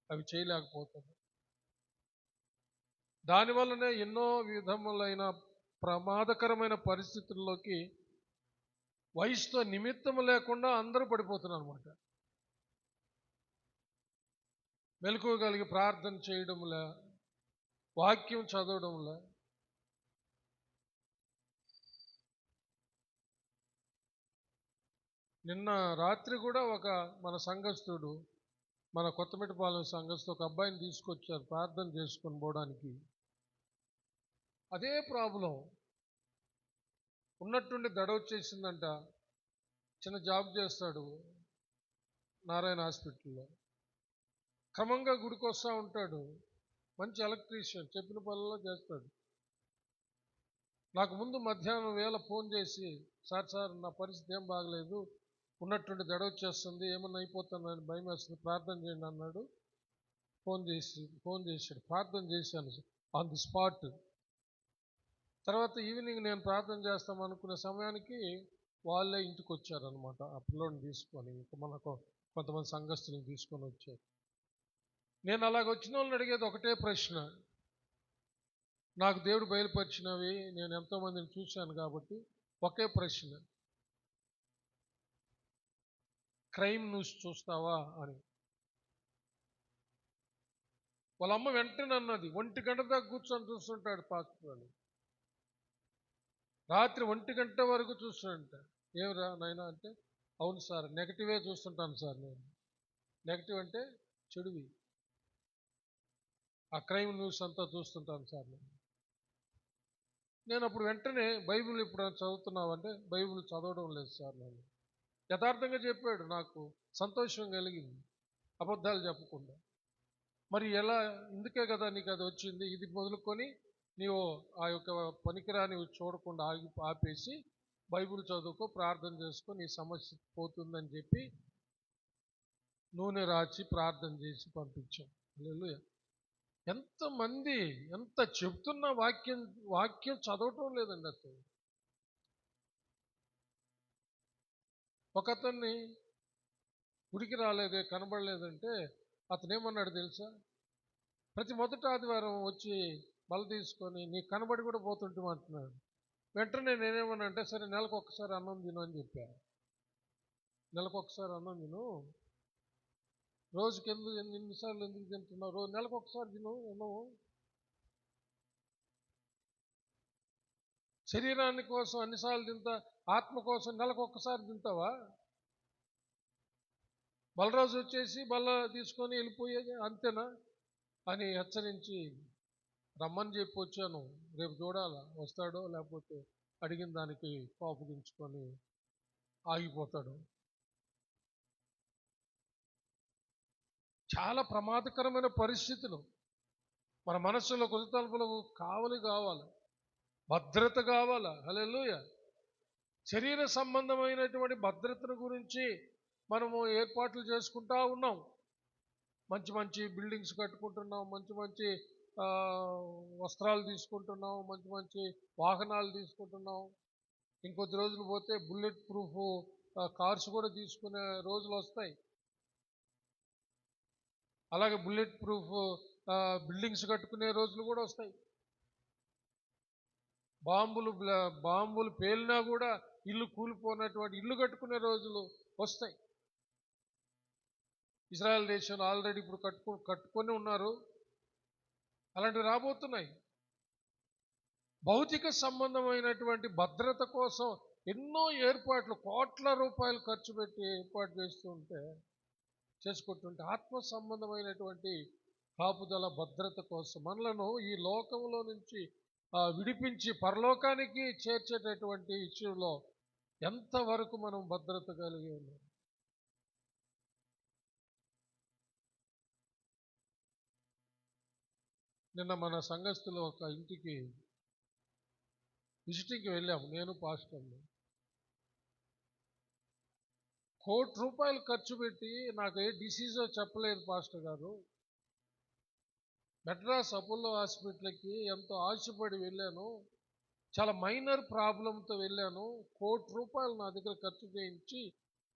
అవి చేయలేకపోతాము. దానివల్లనే ఎన్నో విధములైన ప్రమాదకరమైన పరిస్థితుల్లోకి వయసుతో నిమిత్తం లేకుండా అందరూ పడిపోతున్నారు అనమాట. మెలకువగలిగి ప్రార్థన చేయడంలే, వాక్యం చదవడంలే, నిన్న రాత్రి కూడా మన సంఘస్థుడు, మన కొత్తమిట్టపాలెం సంఘస్థుడు ఒక అబ్బాయిని తీసుకొచ్చారు ప్రార్థన చేసుకొని పోవడానికి. అదే ప్రాబ్లం ఉన్నట్టుండి దడ వచ్చేసిందంట. చిన్న జాబ్ చేస్తాడు నారాయణ హాస్పిటల్లో. క్రమంగా గుడికి వస్తూ ఉంటాడు. మంచి ఎలక్ట్రీషియన్, చెప్పిన పనుల్లో చేస్తాడు. నాకు ముందు మధ్యాహ్నం వేళ ఫోన్ చేసి, సార్ నా పరిస్థితి ఏం బాగలేదు, ఉన్నట్టుండి దడ వచ్చేస్తుంది, ఏమన్నా అయిపోతానని భయం వేస్తుంది, ప్రార్థన చేయండి అన్నాడు. ఫోన్ చేశాడు, ప్రార్థన చేశాను ఆన్ ది స్పాట్. తర్వాత ఈవినింగ్ నేను ప్రార్థన చేస్తాం అనుకునే సమయానికి వాళ్ళే ఇంటికి వచ్చారనమాట. ఆ పిల్లోడిని తీసుకొని, మనకు కొంతమంది సంఘస్థులను తీసుకొని వచ్చారు. నేను అలాగ వచ్చిన వాళ్ళని అడిగేది ఒకటే ప్రశ్న, నాకు దేవుడు బయలుపరిచినవి నేను ఎంతోమందిని చూశాను కాబట్టి ఒకే ప్రశ్న, క్రైమ్ న్యూస్ చూస్తావా అని. వాళ్ళ అమ్మ వెంటనే అన్నది, 1 గంట దాకా కూర్చొని చూస్తుంటాడు పాస్టర్ అని. రాత్రి 1 గంట వరకు చూస్తుంట. ఏమిరా నాయనా అంటే, అవును సార్, నెగటివే చూస్తుంటాను సార్ నేను. నెగటివ్ అంటే చెడువి, ఆ క్రైమ్ న్యూస్ అంతా చూస్తుంటాను సార్ నేను అప్పుడు వెంటనే, బైబిల్ ఇప్పుడు చదువుతున్నావు అంటే, బైబిల్ చదవడం లేదు సార్ నేను. యథార్థంగా చెప్పాడు, నాకు సంతోషం కలిగింది, అబద్ధాలు చెప్పకుండా. మరి ఎలా, ఇందుకే కదా నీకు అది వచ్చింది, ఇది మొదలుకొని నీవు ఆ యొక్క పనికిరాని చూడకుండా ఆపేసి బైబిల్ చదువుకో, ప్రార్థన చేసుకో, నీ సమస్య పోతుందని చెప్పి నూనె రాచి ప్రార్థన చేసి పంపించాం. హల్లెలూయా. ఎంతమంది ఎంత చెప్తున్న వాక్యం చదవటం లేదండి అసలు. ఒకతన్ని గుడికి రాలేదే, కనబడలేదంటే అతను ఏమన్నాడు తెలుసా, ప్రతి మొదటి ఆదివారం వచ్చి బల తీసుకొని నీకు కనబడి కూడా పోతుంటాం అంటున్నాడు. వెంటనే నేనేమన్నా అంటే, సరే నెలకు ఒక్కసారి అన్నం తిను అని చెప్పాను. నెలకు ఒకసారి అన్నం తిను, రోజుకి ఎన్నిసార్లు ఎందుకు తింటున్నావు, నెలకు ఒకసారి తిను అన్నము. శరీరాన్ని కోసం అన్నిసార్లు తింటా, ఆత్మ కోసం నెలకు ఒక్కసారి తింటావా? బలరాజు వచ్చేసి బల్ల తీసుకొని వెళ్ళిపోయేది అంతేనా అని హెచ్చరించి రమ్మని చెప్పి వచ్చాను. రేపు చూడాలా వస్తాడో లేకపోతే అడిగిన దానికి కోపగించుకొని ఆగిపోతాడు. చాలా ప్రమాదకరమైన పరిస్థితులు. మన మనస్సులో కుదుతలుపులకు కావాలి, భద్రత కావాలా. హల్లెలూయా. శరీర సంబంధమైనటువంటి భద్రతను గురించి మనము ఏర్పాట్లు చేసుకుంటా ఉన్నాం. మంచి మంచి బిల్డింగ్స్ కట్టుకుంటున్నాం, మంచి వస్త్రాలు తీసుకుంటున్నాం, మంచి వాహనాలు తీసుకుంటున్నాం. ఇంకొద్ది రోజులు పోతే బుల్లెట్ ప్రూఫ్ కార్స్ కూడా తీసుకునే రోజులు వస్తాయి. అలాగే బుల్లెట్ ప్రూఫ్ బిల్డింగ్స్ కట్టుకునే రోజులు కూడా వస్తాయి. బాంబులు పేలినా కూడా ఇల్లు కూలిపోయినటువంటి ఇల్లు కట్టుకునే రోజులు వస్తాయి. ఇజ్రాయెల్ దేశంలో ఆల్రెడీ ఇప్పుడు కట్టుకొని ఉన్నారు. అలాంటివి రాబోతున్నాయి. భౌతిక సంబంధమైనటువంటి భద్రత కోసం ఎన్నో ఏర్పాట్లు, కోట్ల రూపాయలు ఖర్చు పెట్టి ఏర్పాటు చేసుకుంటుంటే ఆత్మ సంబంధమైనటువంటి కాపుదల, భద్రత కోసం మనలను ఈ లోకంలో నుంచి విడిపించి పరలోకానికి చేర్చేటటువంటి విషయంలో ఎంతవరకు మనం భద్రత కలిగి ఉన్నాం. నిన్న మన సంఘస్థులు ఒక ఇంటికి విజిటింగ్కి వెళ్ళాము, నేను పాస్టర్ని. ₹1,00,00,000 ఖర్చు పెట్టి నాకు ఏ డిసీజో చెప్పలేదు పాస్టర్ గారు. మెడ్రాస్ అపోలో హాస్పిటల్కి ఎంతో ఆశపడి వెళ్ళాను, చాలా మైనర్ ప్రాబ్లంతో వెళ్ళాను. ₹1,00,00,000 నా దగ్గర ఖర్చు చేయించి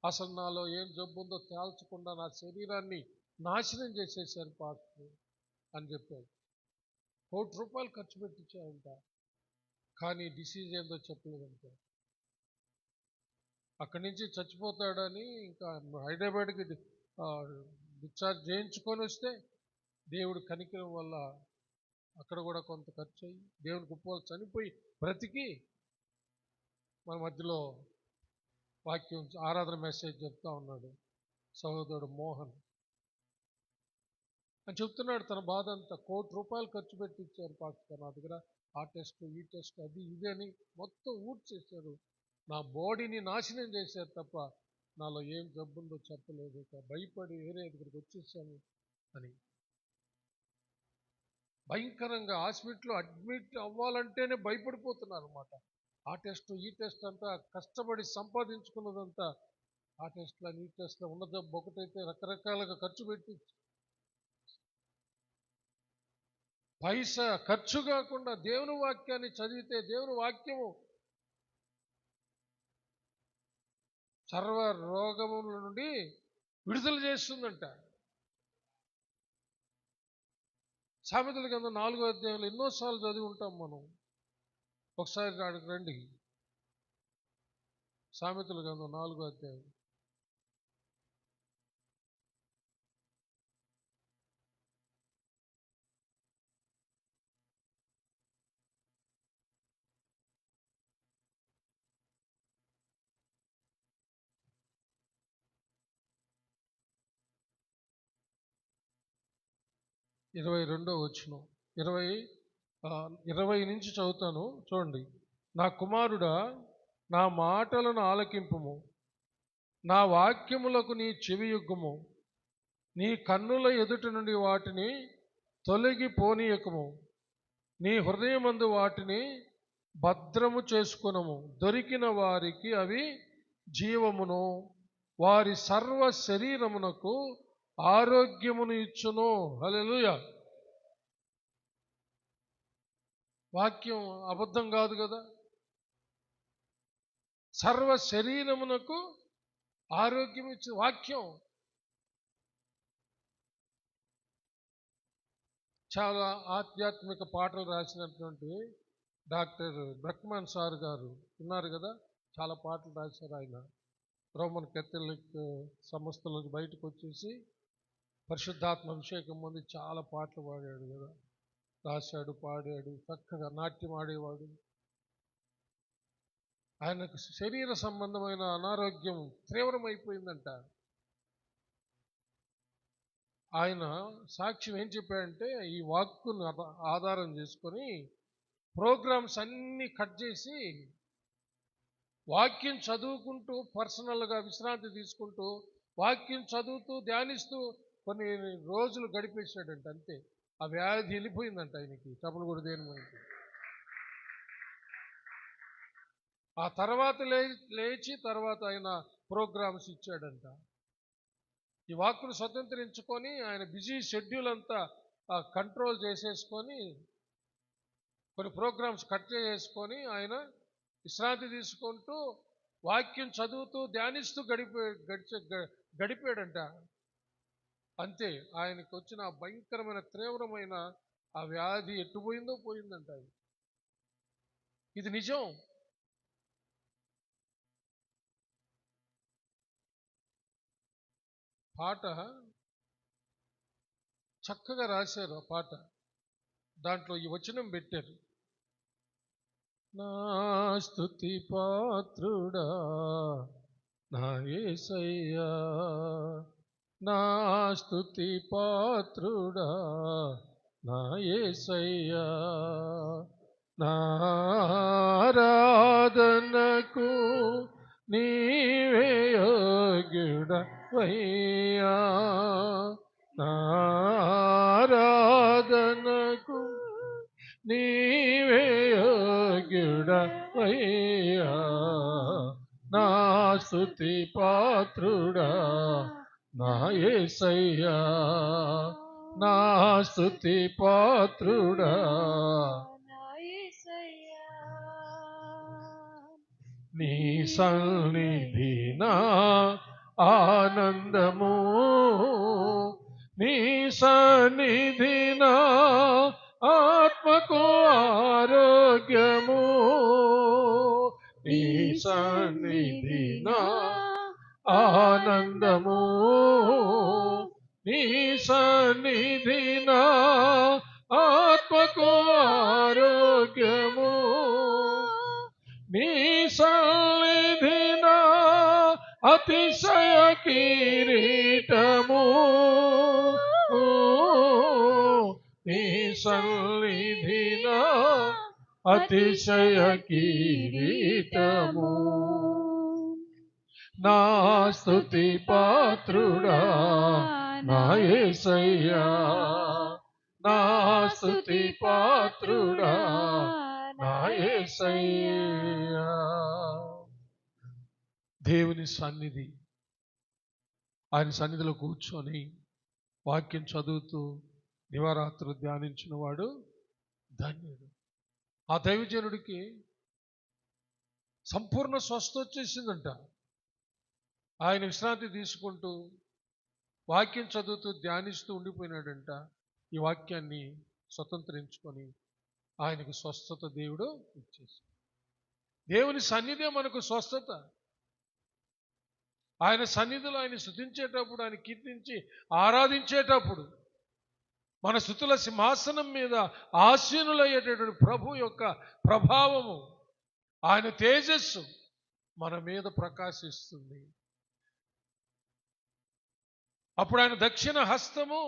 అసలు నాలో ఏం జబ్బు ఉందో తేల్చకుండా నా శరీరాన్ని నాశనం చేసేసారు పాస్టర్ అని చెప్పాడు. ₹1,00,00,000 ఖర్చు పెట్టించాయంట, కానీ డిసీజ్ ఏందో చెప్పలేదంట. అక్కడి నుంచి చచ్చిపోతాడని ఇంకా హైదరాబాద్కి డిశ్చార్జ్ చేయించుకొని వస్తే దేవుడి కనికరం వల్ల అక్కడ కూడా కొంత ఖర్చు అయ్యి దేవుని కుప్పలు చనిపోయి బ్రతికి మన మధ్యలో వాక్యం ఆరాధన మెసేజ్ చెప్తా ఉన్నాడు సహోదరుడు మోహన్ అని చెప్తున్నాడు. తన బాధ అంతా ₹1,00,00,000 ఖర్చు పెట్టి ఇచ్చారు పాస్టర్ నా దగ్గర, ఆ టెస్ట్ ఈ టెస్ట్ అది ఇది అని మొత్తం ఊడ్చేశారు. నా బాడీని నాశనం చేశారు తప్ప నాలో ఏం జబ్బుందో చెప్పలేదు. భయపడి వేరే దగ్గరికి వచ్చేసాను అని భయంకరంగా హాస్పిటల్లో అడ్మిట్ అవ్వాలంటేనే భయపడిపోతున్నారు అనమాట. ఆ టెస్ట్ ఈ టెస్ట్ అంతా కష్టపడి సంపాదించుకున్నదంతా ఆ టెస్ట్లో ఈ టెస్ట్లో ఉన్న జబ్బు ఒకటైతే రకరకాలుగా ఖర్చు పెట్టి పైసా ఖర్చు కాకుండా దేవుని వాక్యాన్ని చదివితే దేవుని వాక్యము సర్వ రోగముల నుండి విడుదల చేస్తుందంట. సామెతల గ్రంథం 4వ అధ్యాయంలో ఎన్నోసార్లు చదివి ఉంటాం మనం. ఒకసారి అక్కడికి రండి. సామెతల గ్రంథం 4వ అధ్యాయం. ఇరవై వచనం 20 నుంచి చదువుతాను చూడండి. నా కుమారుడా, నా మాటలను ఆలకింపుము, నా వాక్యములకు నీ చెవియొగ్గుము. నీ కన్నుల ఎదుట నుండి వాటిని తొలగిపోనీయకము. నీ హృదయమందు వాటిని భద్రము చేసుకొనుము. దొరికిన వారికి అవి జీవమును, వారి సర్వ శరీరమునకు ఆరోగ్యమును ఇచ్చును. హల్లెలూయా. వాక్యం అబద్ధం కాదు కదా. సర్వ శరీరమునకు ఆరోగ్యం ఇచ్చే వాక్యం. చాలా ఆధ్యాత్మిక పాటలు రాసినటువంటి డాక్టర్ బ్రక్మన్ సార్ గారు ఉన్నారు కదా, చాలా పాటలు రాశారు ఆయన. రోమన్ కేథలిక్ సంస్థల నుంచి బయటకు వచ్చేసి పరిశుద్ధాత్మ అభిషేకం పొంది చాలా పాటలు పాడాడు కదా, రాశాడు, పాడాడు, చక్కగా నాట్యం ఆడేవాడు. ఆయనకు శరీర సంబంధమైన అనారోగ్యం తీవ్రమైపోయిందంట. ఆయన సాక్ష్యం ఏం చెప్పాడంటే, ఈ వాక్కును ఆధారం చేసుకొని ప్రోగ్రామ్స్ అన్నీ కట్ చేసి వాక్యం చదువుకుంటూ పర్సనల్గా విశ్రాంతి తీసుకుంటూ వాక్యం చదువుతూ ధ్యానిస్తూ కొన్ని రోజులు గడిపేశాడంట. అంతే, ఆ వ్యాధి వెళ్ళిపోయిందంట ఆయనకి. చపలు కూడా దేని మనకి. ఆ తర్వాత లేచి తర్వాత ఆయన ప్రోగ్రామ్స్ ఇచ్చాడంట. ఈ వాక్కును స్వతంత్రించుకొని ఆయన బిజీ షెడ్యూల్ అంతా కంట్రోల్ చేసేసుకొని కొన్ని ప్రోగ్రామ్స్ కట్ చేసుకొని ఆయన విశ్రాంతి తీసుకుంటూ వాక్యం చదువుతూ ధ్యానిస్తూ గడిపాడంట. అంతే, ఆయనకు వచ్చిన భయంకరమైన తీవ్రమైన ఆ వ్యాధి ఎట్టుపోయిందో పోయిందంట. ఇది నిజం. పాట చక్కగా రాశారు. ఆ పాట దాంట్లో ఈ వచనం పెట్టారు. నా స్తుతి పాత్రుడా నా యేసయ్యా, నా స్తుతి పాత్రుడా నా యేసయ్యా, నా ఆరాధనకు నీవే యోగ్యుడవయ్యా, నా ఆరాధనకు నీవే యోగ్యుడవయ్యా, నా స్తుతి పాత్రుడా నా యేసయ్యా, నా స్తుతి పాత్రుడా నీ సన్నిధి నా ఆనందము, నీ సన్నిధి నా ఆత్మకు ఆరోగ్యము, నీ సన్నిధి నా ఆనందము, నీ సన్నిధి నా ఆత్మకు ఆరోగ్యము, నీ సన్నిధి నా అతిశయ కిరీటము నీ సన్నిధిన అతిశయ కిరీటము నా స్తుతి పాత్రుడా నా యేసయ్యా నా స్తుతి పాత్రుడా నా యేసయ్యా. దేవుని సన్నిధి, ఆయన సన్నిధిలో కూర్చొని వాక్యం చదువుతూ దివారాత్రులు ధ్యానించిన వాడు ధన్యుడు. ఆ దైవజనుడికి సంపూర్ణ స్వస్థత వచ్చేసిందంట. ఆయన విశ్రాంతి తీసుకుంటూ వాక్యం చదువుతూ ధ్యానిస్తూ ఉండిపోయినాడంట. ఈ వాక్యాన్ని స్వతంత్రించుకొని ఆయనకు స్వస్థత దేవుడు ఇచ్చేసాడు. దేవుని సన్నిధే మనకు స్వస్థత. ఆయన సన్నిధిలో ఆయన స్తుతించేటప్పుడు, ఆయన కీర్తించి ఆరాధించేటప్పుడు మన స్తుతుల సింహాసనం మీద ఆసీనులయ్యేటటువంటి ప్రభు యొక్క ప్రభావము, ఆయన తేజస్సు మన మీద ప్రకాశిస్తుంది. అప్పుడు ఆయన దక్షిణ హస్తము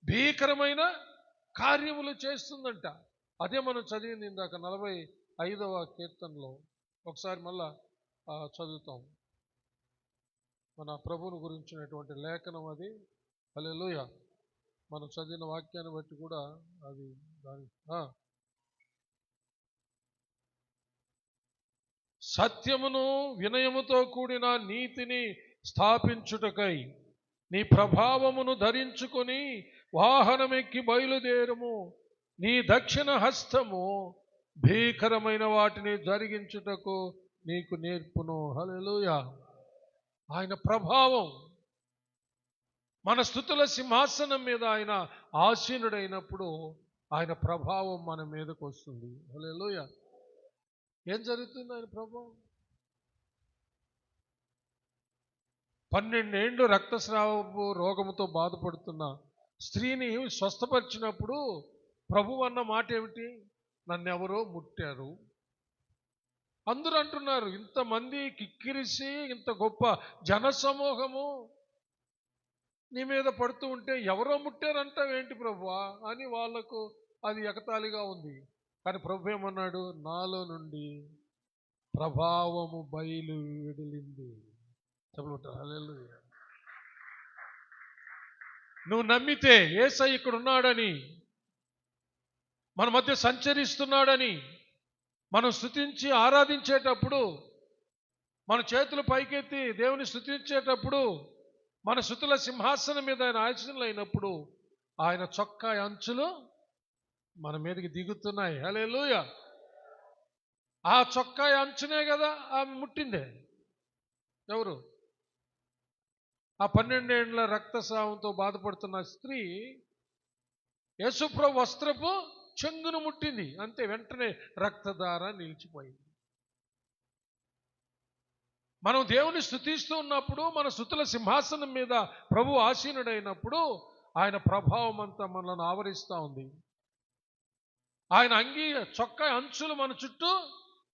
భీకరమైన కార్యములు చేస్తుందంట. అదే మనం చదివింది ఇందాక 45వ కీర్తనలో. ఒకసారి మళ్ళా చదువుతాం. మన ప్రభువుని గురించినటువంటి లేఖనం అది. హల్లెలూయా. మనం చదివిన వాక్యాన్ని బట్టి కూడా అది దాని సత్యమును వినయముతో కూడిన నీతిని స్థాపించుటకై నీ ప్రభావమును ధరించుకొని వాహనమెక్కి బయలుదేరము. నీ దక్షిణ హస్తము భీకరమైన వాటిని జరిగించుటకు నీకు నేర్పును. హల్లెలూయా. ఆయన ప్రభావం, మన స్తుతుల సింహాసనం మీద ఆయన ఆసీనుడైనప్పుడు ఆయన ప్రభావం మన మీదకు వస్తుంది. హల్లెలూయా. ఏం జరుగుతుంది? ఆయన ప్రభావం 12 ఏళ్ళు రక్తస్రావపు రోగముతో బాధపడుతున్న స్త్రీని స్వస్థపరిచినప్పుడు ప్రభు అన్న మాట ఏమిటి? నన్నెవరో ముట్టారు. అందరూ అంటున్నారు, ఇంతమంది కిక్కిరిసి ఇంత గొప్ప జనసమూహము నీ మీద పడుతూ ఉంటే ఎవరో ముట్టారంటావేంటి ప్రభువా అని వాళ్లకు అది ఎగతాళిగా ఉంది. కానీ ప్రభు ఏమన్నాడు? నాలో నుండి ప్రభావము బయలు వెడిలింది. హల్లెలూయా. నువ్వు నమ్మితే యేసయ్య ఇక్కడ ఉన్నాడని, మన మధ్య సంచరిస్తున్నాడని మనం స్తుతించి ఆరాధించేటప్పుడు, మన చేతులు పైకెత్తి దేవుని స్తుతించేటప్పుడు, మన స్తుతుల సింహాసనం మీద ఆయన ఆసీనులైనప్పుడు ఆయన చొక్కా అంచులు మన మీదకి దిగుతున్నాయి. హల్లెలూయా. ఆ చొక్కా అంచునే కదా ఆమె ముట్టిందే. ఎవరు? ఆ 12 ఏళ్ల రక్తస్రావంతో బాధపడుతున్న స్త్రీ యేసుప్రభు వస్త్రపు చెంగును ముట్టింది. అంతే, వెంటనే రక్తధార నిలిచిపోయింది. మనం దేవుని స్తుతిస్తూ ఉన్నప్పుడు, మన స్తుతుల సింహాసనం మీద ప్రభు ఆసీనుడైనప్పుడు ఆయన ప్రభావం అంతా మనల్ని ఆవరిస్తూ ఉంది. ఆయన అంగీ చొక్కా అంచులు మన చుట్టూ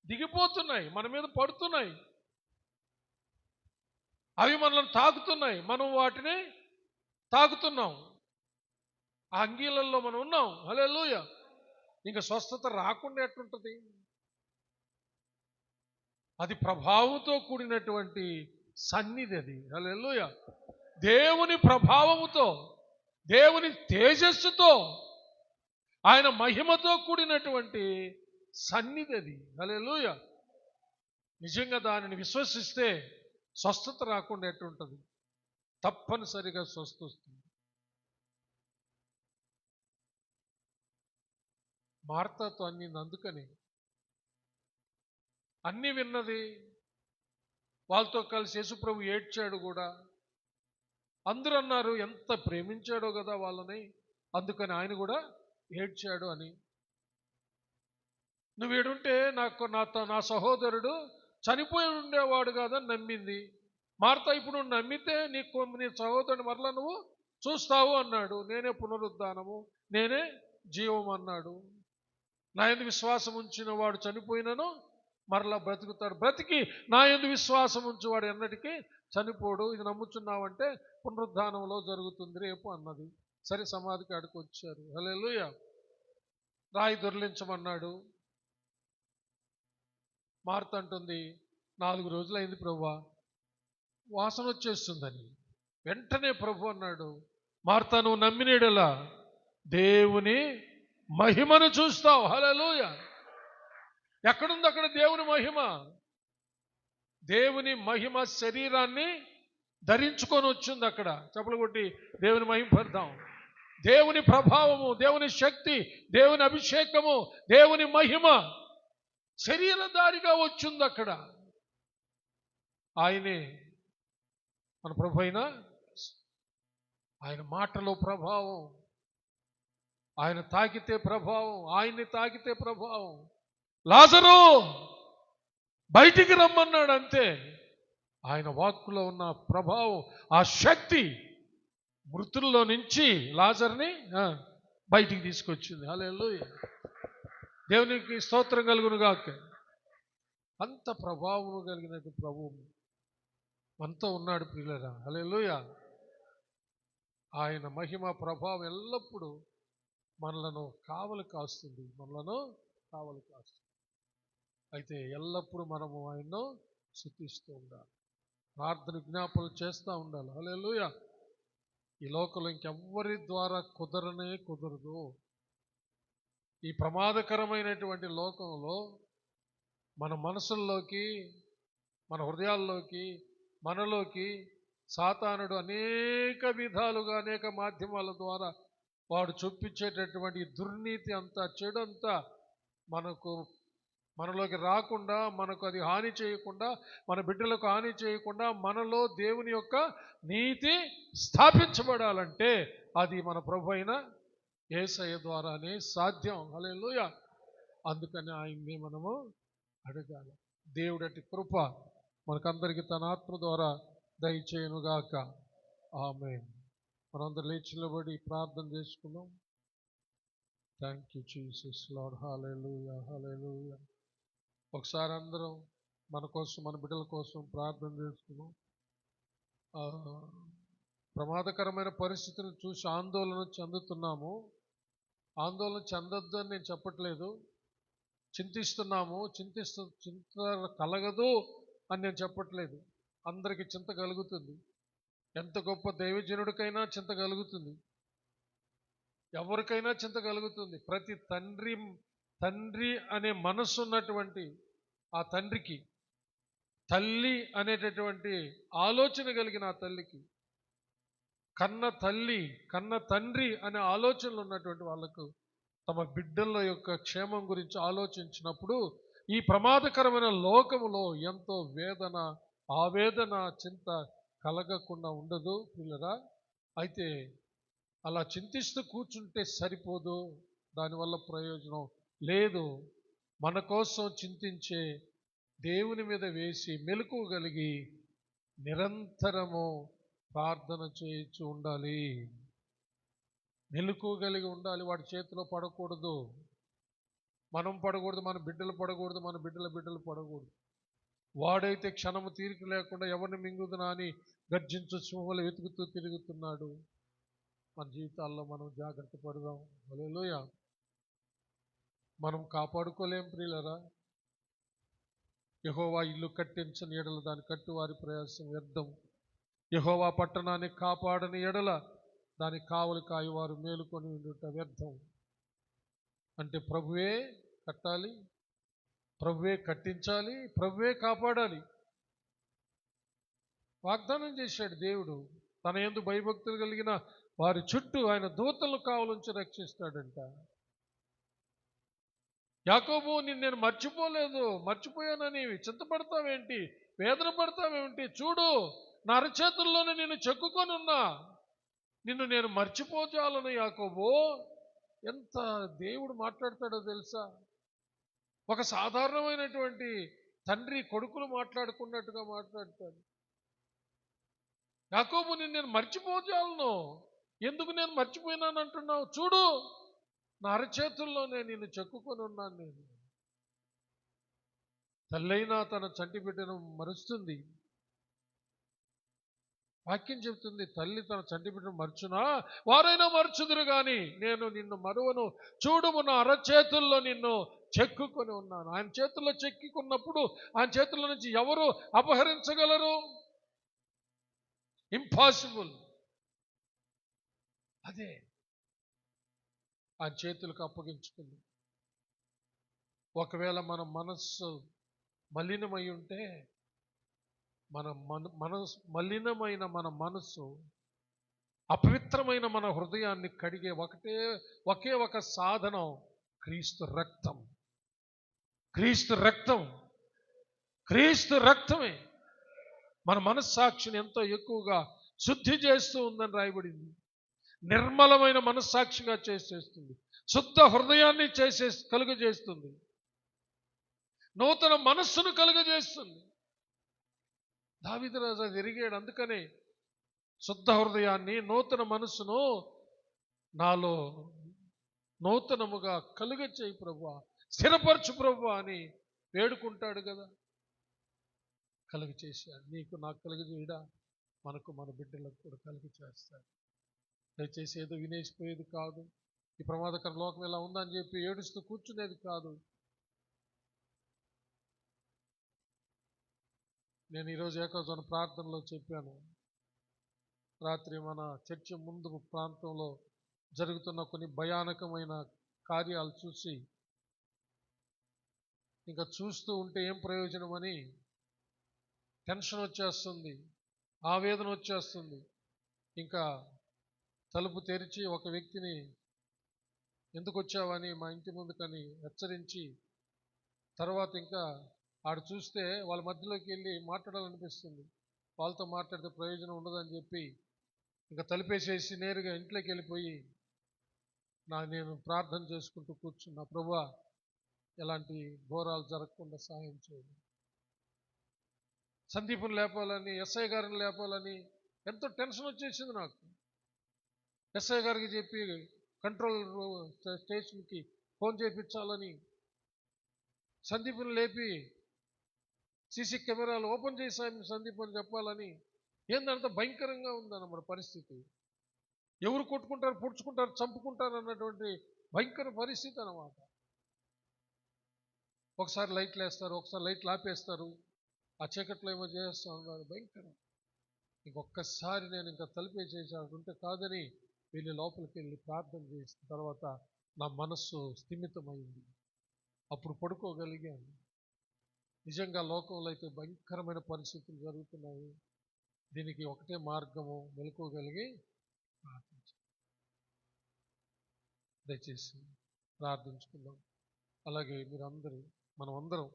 దిగిపోతున్నాయి, మన మీద పడుతున్నాయి, అవి మనల్ని తాకుతున్నాయి, మనం వాటిని తాకుతున్నాం. ఆ అంగీలలో మనం ఉన్నాం. హల్లెలూయా. ఇంకా స్వస్థత రాకుండా ఎట్లుంటుంది? అది ప్రభావంతో కూడినటువంటి సన్నిధి అది. హల్లెలూయా. దేవుని ప్రభావముతో, దేవుని తేజస్సుతో, ఆయన మహిమతో కూడినటువంటి సన్నిధి అది. హల్లెలూయా. నిజంగా దానిని విశ్వసిస్తే స్వస్థత రాకుండా ఎట్లుంటుంది? తప్పనిసరిగా స్వస్థ వస్తుంది. మార్తాతో అన్నింది అందుకని. అన్నీ విన్నది, వాళ్ళతో కలిసి యేసుప్రభు ఏడ్చాడు కూడా. అందరూ అన్నారు ఎంత ప్రేమించాడో కదా వాళ్ళని, అందుకని ఆయన కూడా ఏడ్చాడు అని. నువ్వు ఏడుంటే నా సహోదరుడు చనిపోయి ఉండేవాడు కాదని నమ్మింది. మార్తా ఇప్పుడు నువ్వు నమ్మితే నీ సహోదరుని మరలా నువ్వు చూస్తావు అన్నాడు. నేనే పునరుద్ధానము, నేనే జీవం అన్నాడు. నా యందు విశ్వాసం ఉంచిన వాడు చనిపోయినను మరలా బ్రతుకుతాడు. బ్రతికి నా యందు విశ్వాసం ఉంచువాడు ఎన్నటికీ చనిపోడు. ఇది నమ్ముచున్నావంటే పునరుద్ధానంలో జరుగుతుంది రేపు అన్నది. సరే, సమాధి కాడికి వచ్చారు. హల్లెలూయా. రాయి దొర్లించమన్నాడు. మార్త అంటుంది, 4 రోజులు అయింది ప్రభువా, వాసన వచ్చేస్తుందని. వెంటనే ప్రభు అన్నాడు, మార్త, నువ్వు నమ్మినేడలా దేవుని మహిమను చూస్తావు. హల్లెలూయా. ఎక్కడుంది అక్కడ దేవుని మహిమ? దేవుని మహిమ శరీరాన్ని ధరించుకొని వచ్చింది అక్కడ. చప్పలు కొట్టి దేవుని మహిమ పడదాం. దేవుని ప్రభావము, దేవుని శక్తి, దేవుని అభిషేకము, దేవుని మహిమ శరీరధారిగా వచ్చింది అక్కడ. ఆయనే మన ప్రభు అయిన ఆయన మాటలో ప్రభావం, ఆయన తాకితే ప్రభావం, ఆయన్ని తాకితే ప్రభావం. లాజరు బయటికి రమ్మన్నాడు అంతే. ఆయన వాక్కులో ఉన్న ప్రభావం, ఆ శక్తి మృతుల్లో నుంచి లాజర్ని బయటికి తీసుకొచ్చింది. హల్లెలూయా. దేవునికి స్తోత్రం కలుగును గాక. అంత ప్రభావం కలిగినట్టు ప్రభువు మనతో ఉన్నాడు ప్రియులారా. హల్లెలూయా. ఆయన మహిమ ప్రభావం ఎల్లప్పుడూ మనలను కావలి కాస్తుంది, మనలను కావలి కాస్తుంది. అయితే ఎల్లప్పుడూ మనము ఆయన్ను స్తుతిస్తూ ఉండాలి, ప్రార్థన జ్ఞాపనలు చేస్తూ ఉండాలి. హల్లెలూయా. ఈ లోకంలో ఇంకెవ్వరి ద్వారా కుదరదు. ఈ ప్రమాదకరమైనటువంటి లోకంలో మన మనసుల్లోకి, మన హృదయాల్లోకి, మనలోకి సాతానుడు అనేక విధాలుగా, అనేక మాధ్యమాల ద్వారా వాడు చూపించేటటువంటి దుర్నీతి అంతా, చెడు అంతా మనలోకి రాకుండా, మనకు అది హాని చేయకుండా, మన బిడ్డలకు హాని చేయకుండా మనలో దేవుని యొక్క నీతి స్థాపించబడాలంటే అది మన ప్రభు అయిన యేసయ్య ద్వారానే సాధ్యం. హల్లెలూయా. అందుకని ఆయన్ని మనము అడగాలి. దేవుడటి కృప మనకందరికీ తన ఆత్మ ద్వారా దయచేయునుగాక. ఆమేన్. మనందరూ లేచి నిలబడి ప్రార్థన చేసుకుందాం. Thank you Jesus Lord. Hallelujah, hallelujah. ఒకసారి అందరం మన కోసం, మన బిడ్డల కోసం ప్రార్థన చేసుకుందాం. ప్రమాదకరమైన పరిస్థితులను చూసి ఆందోళన చెందుతున్నాము. ఆందోళన చెందొద్దు అని నేను చెప్పట్లేదు. చింతిస్తున్నాము, చింత కలగదు అని నేను చెప్పట్లేదు. అందరికీ చింత కలుగుతుంది. ఎంత గొప్ప దైవజనుడికైనా చింత కలుగుతుంది, ఎవరికైనా చింత కలుగుతుంది. ప్రతి తండ్రి అనే మనస్సు ఉన్నటువంటి ఆ తండ్రికి, తల్లి అనేటటువంటి ఆలోచన కలిగిన ఆ తల్లికి, కన్న తండ్రి అనే ఆలోచనలు ఉన్నటువంటి వాళ్ళకు తమ బిడ్డల యొక్క క్షేమం గురించి ఆలోచించినప్పుడు ఈ ప్రమాదకరమైన లోకములో ఎంతో వేదన, ఆవేదన, చింత కలగకుండా ఉండదు పిల్లరా. అయితే అలా చింతిస్తూ కూర్చుంటే సరిపోదు, దానివల్ల ప్రయోజనం లేదు. మన కోసం చింతించే దేవుని మీద వేసి మెలకువగలిగి నిరంతరము ప్రార్థన చేయించి ఉండాలి. మెలకువగలిగి ఉండాలి. వాడి చేతిలో పడకూడదు, మనం పడకూడదు, మన బిడ్డలు పడకూడదు, మన బిడ్డలు పడకూడదు. వాడైతే క్షణము తీరిక లేకుండా ఎవరిని మింగుదునా అని గర్జించు సింహములు వెతుకుతూ తిరుగుతున్నాడు. మన జీవితాల్లో మనం జాగ్రత్త పడదాం. హల్లెలూయా. మనం కాపాడుకోలేం ప్రియులరా. యెహోవా ఇల్లు కట్టించని ఎడల దాని కట్టు వారి ప్రయాసం వ్యర్థం. యెహోవా పట్టణాన్ని కాపాడని ఎడల దాని కావలి కాయువారు మేలుకొని ఉండుట వ్యర్థం. అంటే ప్రభువే కట్టాలి, ప్రభువే కట్టించాలి, ప్రభువే కాపాడాలి. వాగ్దానం చేశాడు దేవుడు. తన యందు భయభక్తులు కలిగిన వారి చుట్టూ ఆయన దూతలను కావలుంచి రక్షిస్తాడంట. యాకోబు, నేను మర్చిపోయానని చింతపడతావేంటి, వేదన పడతావేంటి? చూడు, నా అరచేతుల్లోనే నేను చెక్కుకొని ఉన్నా, నిన్ను నేను మర్చిపోజాలను యాకోబు. ఎంత దేవుడు మాట్లాడతాడో తెలుసా? ఒక సాధారణమైనటువంటి తండ్రి కొడుకులు మాట్లాడుకున్నట్టుగా మాట్లాడతాడు. యాకోబు, నేను మర్చిపోజాలను, ఎందుకు నేను మర్చిపోయినాను అంటున్నావు? చూడు, నా అరచేతుల్లోనే నిన్ను చెక్కుకొని ఉన్నాను నేను. తల్లైనా తన చంటి బిడ్డను మరుస్తుంది. వాక్యం చెబుతుంది, తల్లి తన చంటి బిడ్డను మర్చునా వారైనా మర్చుదురు గాని నేను నిన్ను మరువను, చూడుము నా అరచేతుల్లో నిన్ను చెక్కుకొని ఉన్నాను. ఆయన చేతుల్లో చెక్కుకున్నప్పుడు ఆయన చేతుల్లో నుంచి ఎవరు అపహరించగలరు? ఇంపాసిబుల్. అదే ఆయన చేతులకు అప్పగించుకుంది. ఒకవేళ మన మనస్సు మలినమై ఉంటే, మలినమైన మన మనస్సు, అపవిత్రమైన మన హృదయాన్ని కడిగే ఒకే ఒక సాధనం క్రీస్తు రక్తం. క్రీస్తు రక్తం, క్రీస్తు రక్తమే మన మనస్సాక్షిని ఎంతో ఎక్కువగా శుద్ధి చేస్తూ ఉందని రాయబడింది. నిర్మలమైన మనస్సాక్షిగా చేసేస్తుంది, శుద్ధ హృదయాన్ని కలుగజేస్తుంది, నూతన మనస్సును కలుగజేస్తుంది. దావీదు రాజు అది ఎరిగాడు. అందుకనే శుద్ధ హృదయాన్ని, నూతన మనస్సును నాలో నూతనముగా కలుగచేయి ప్రభువా, స్థిరపరచు ప్రభువా అని వేడుకుంటాడు కదా. కలుగచేశాడు. నీకు నాకు కలుగజేయడా, మనకు మన బిడ్డలకు కూడా కలుగచేస్తాడు. దయచేసి ఏదో వినేసిపోయేది కాదు, ఈ ప్రమాదకర లోకం ఎలా ఉందని చెప్పి ఏడుస్తూ కూర్చునేది కాదు. నేను ఈరోజు ఏకవచన ప్రార్థనలో చెప్పాను, రాత్రి మన చర్చి ముందు ప్రాంతంలో జరుగుతున్న కొన్ని భయానకమైన కార్యాలు చూసి, ఇంకా చూస్తూ ఉంటే ఏం ప్రయోజనం అని టెన్షన్ వచ్చేస్తుంది, ఆవేదన వచ్చేస్తుంది. ఇంకా తలుపు తెరిచి ఒక వ్యక్తిని ఎందుకు వచ్చావని మా ఇంటి ముందుకని హెచ్చరించి, తర్వాత ఇంకా ఆడు చూస్తే వాళ్ళ మధ్యలోకి వెళ్ళి మాట్లాడాలనిపిస్తుంది. వాళ్ళతో మాట్లాడితే ప్రయోజనం ఉండదని చెప్పి ఇంకా తలుపేసేసి నేరుగా ఇంట్లోకి వెళ్ళిపోయి నేను ప్రార్థన చేసుకుంటూ కూర్చున్నా. ప్రభువా, ఎలాంటి ఘోరాలు జరగకుండా సహాయం చేయండి. సందీపుని లేపాలని, ఎస్ఐ గారిని లేపాలని ఎంతో టెన్షన్ వచ్చేసింది నాకు. ఎస్ఐ గారికి చెప్పి కంట్రోల్ స్టేషన్కి ఫోన్ చేయించాలని, సందీపుని లేపి సీసీ కెమెరాలు ఓపెన్ చేశాను సందీప్ అని చెప్పాలని. ఏందంత భయంకరంగా ఉందన్నమాట పరిస్థితి. ఎవరు కొట్టుకుంటారు, పొడుచుకుంటారు, చంపుకుంటారు అన్నటువంటి భయంకర పరిస్థితి అన్నమాట. ఒకసారి లైట్లు వేస్తారు, ఒకసారి లైట్లు ఆపేస్తారు, ఆ చీకట్లో ఏమో చేస్తూ ఉన్నారు, భయంకరం. ఇంకొక్కసారి నేను ఇంకా తలుపేసేసాడుంటే కాదని వెళ్ళి లోపలికి వెళ్ళి ప్రార్థన చేసిన తర్వాత నా మనస్సు స్థిమితమైంది. అప్పుడు పడుకోగలిగాను. నిజంగా లోకంలో అయితే భయంకరమైన పరిస్థితులు జరుగుతున్నాయి. దీనికి ఒకటే మార్గము, మెలకువగలిగి ప్రార్థించాలి. దయచేసి ప్రార్థించుకుందాం. అలాగే మీరందరూ, మనం అందరం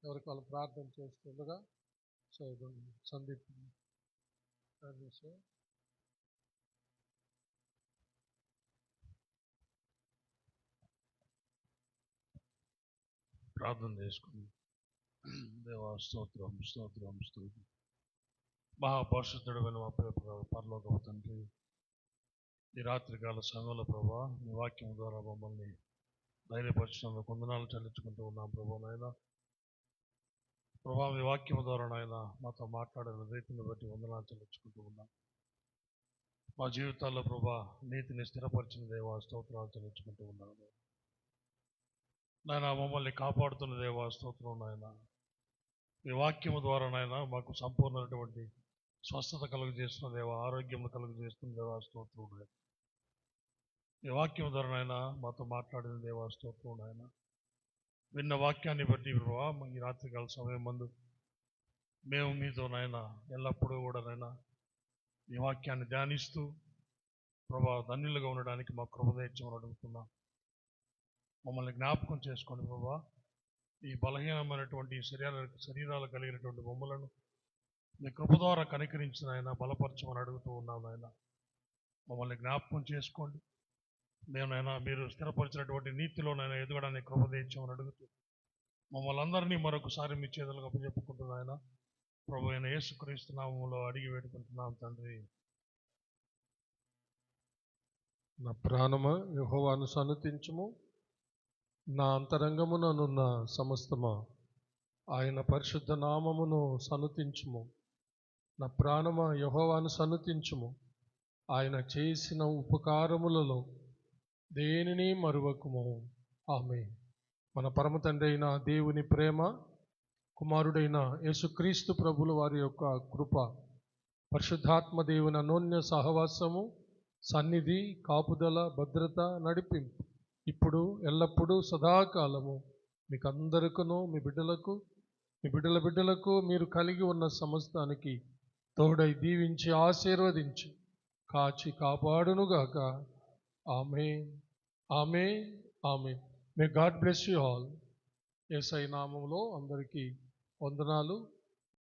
ఎవరికి వాళ్ళు ప్రార్థన చేస్తుండగా సందీప్ ప్రార్థన చేసుకుందాం. దేవా, స్తోత్రం స్తోత్రం స్తోత్రం. మహాపరిశుద్ధుడైన మా పరలోకపు తండ్రి, ఈ రాత్రికాల సమయంలో ప్రభా, మీ వాక్యం ద్వారా మమ్మల్ని ధైర్యపరిచినందుకు వందనాలు చెల్లించుకుంటూ ఉన్నాం ప్రభా. నాయన ప్రభా, మీ వాక్యం ద్వారా నాయన మాతో మాట్లాడిన రీతిని బట్టి వందనాలు చెల్లించుకుంటూ ఉన్నాం. మా జీవితాల్లో ప్రభా నీతిని స్థిరపరిచిన దేవా, స్తోత్రాలు చెల్లించుకుంటూ ఉన్నాను నాయన. మమ్మల్ని కాపాడుతున్న దేవా, స్తోత్రం నాయన. ఈ వాక్యము ద్వారా నాయన మాకు సంపూర్ణమైనటువంటి స్వస్థత కలుగజేస్తున్న దేవా, ఆరోగ్యం కలుగజేస్తున్న దేవా, స్తోత్రం నాయన. ఈ వాక్యం ద్వారా నాయన మాతో మాట్లాడిన దేవా, స్తోత్రం నాయన. విన్న వాక్యాన్ని బట్టి ప్రభా, ఈ రాత్రికాల సమయం మందు మేము మీతో నాయన ఎల్లప్పుడూ కూడా నాయన ఈ వాక్యాన్ని ధ్యానిస్తూ ప్రభా ధన్యులుగా ఉండడానికి మా కృప దయచేయమని అడుగుతున్నాం. మమ్మల్ని జ్ఞాపకం చేసుకోండి ప్రభా. ఈ బలహీనమైనటువంటి శరీరాలు కలిగినటువంటి బొమ్మలను మీ కృప ద్వారా కనికరించిన ఆయన బలపరచమని అడుగుతూ ఉన్నాం నాయన. మమ్మల్ని జ్ఞాపకం చేసుకోండి. మేమైనా మీరు స్థిరపరిచినటువంటి నీతిలోనైనా ఎదగడానికి కృప దయచేయమని అడుగుతూ మమ్మల్ని అందరినీ మరొకసారి మీ చేతులకు అప్పచెప్పుకుంటున్నాయన ప్రభు అయిన యేసుక్రీస్తు నామములో అడిగి వేడుకుంటున్నాం తండ్రి. నా ప్రాణమా యెహోవాను సన్నుతించుము, నా అంతరంగముననున్న సమస్తమా ఆయన నామమును స్తుతించుము. నా ప్రాణమా యెహోవాను సన్నుతించుము, నా అంతరంగముననున్న సమస్తమా ఆయన నామమును స్తుతించుము. నా ప్రాణమా యెహోవాను సన్నుతించుము, నా అంతరంగముననున్న సమస్తమా ఆయన నామమును స్తుతించుము. నా ప్రాణమా యెహోవాను సన్నుతించుము, నా అంతరంగముననున్న ఆయన పరిశుద్ధ నామమును సనుతించుము. నా ప్రాణమా యెహోవాను సనుతించుము. ఆయన చేసిన ఉపకారములలో దేనిని మరువకుము. ఆమేన్. మన పరమ తండ్రి అయిన దేవుని ప్రేమ, కుమారుడైన యేసుక్రీస్తు ప్రభుల వారి యొక్క కృప, పరిశుద్ధాత్మ దేవుని అనోన్య సహవాసము, సన్నిధి, కాపుదల, భద్రత, నడిపింపు ఇప్పుడు ఎల్లప్పుడూ సదాకాలము మీకు అందరికను, మీ బిడ్డల బిడ్డలకు మీరు కలిగి ఉన్న సమస్తానికి తోడై దీవించి ఆశీర్వదించి కాచి కాపాడునుగాక. Amen, amen, amen. May God bless you all. యేసయ్య నామములో అందరికీ వందనాలు.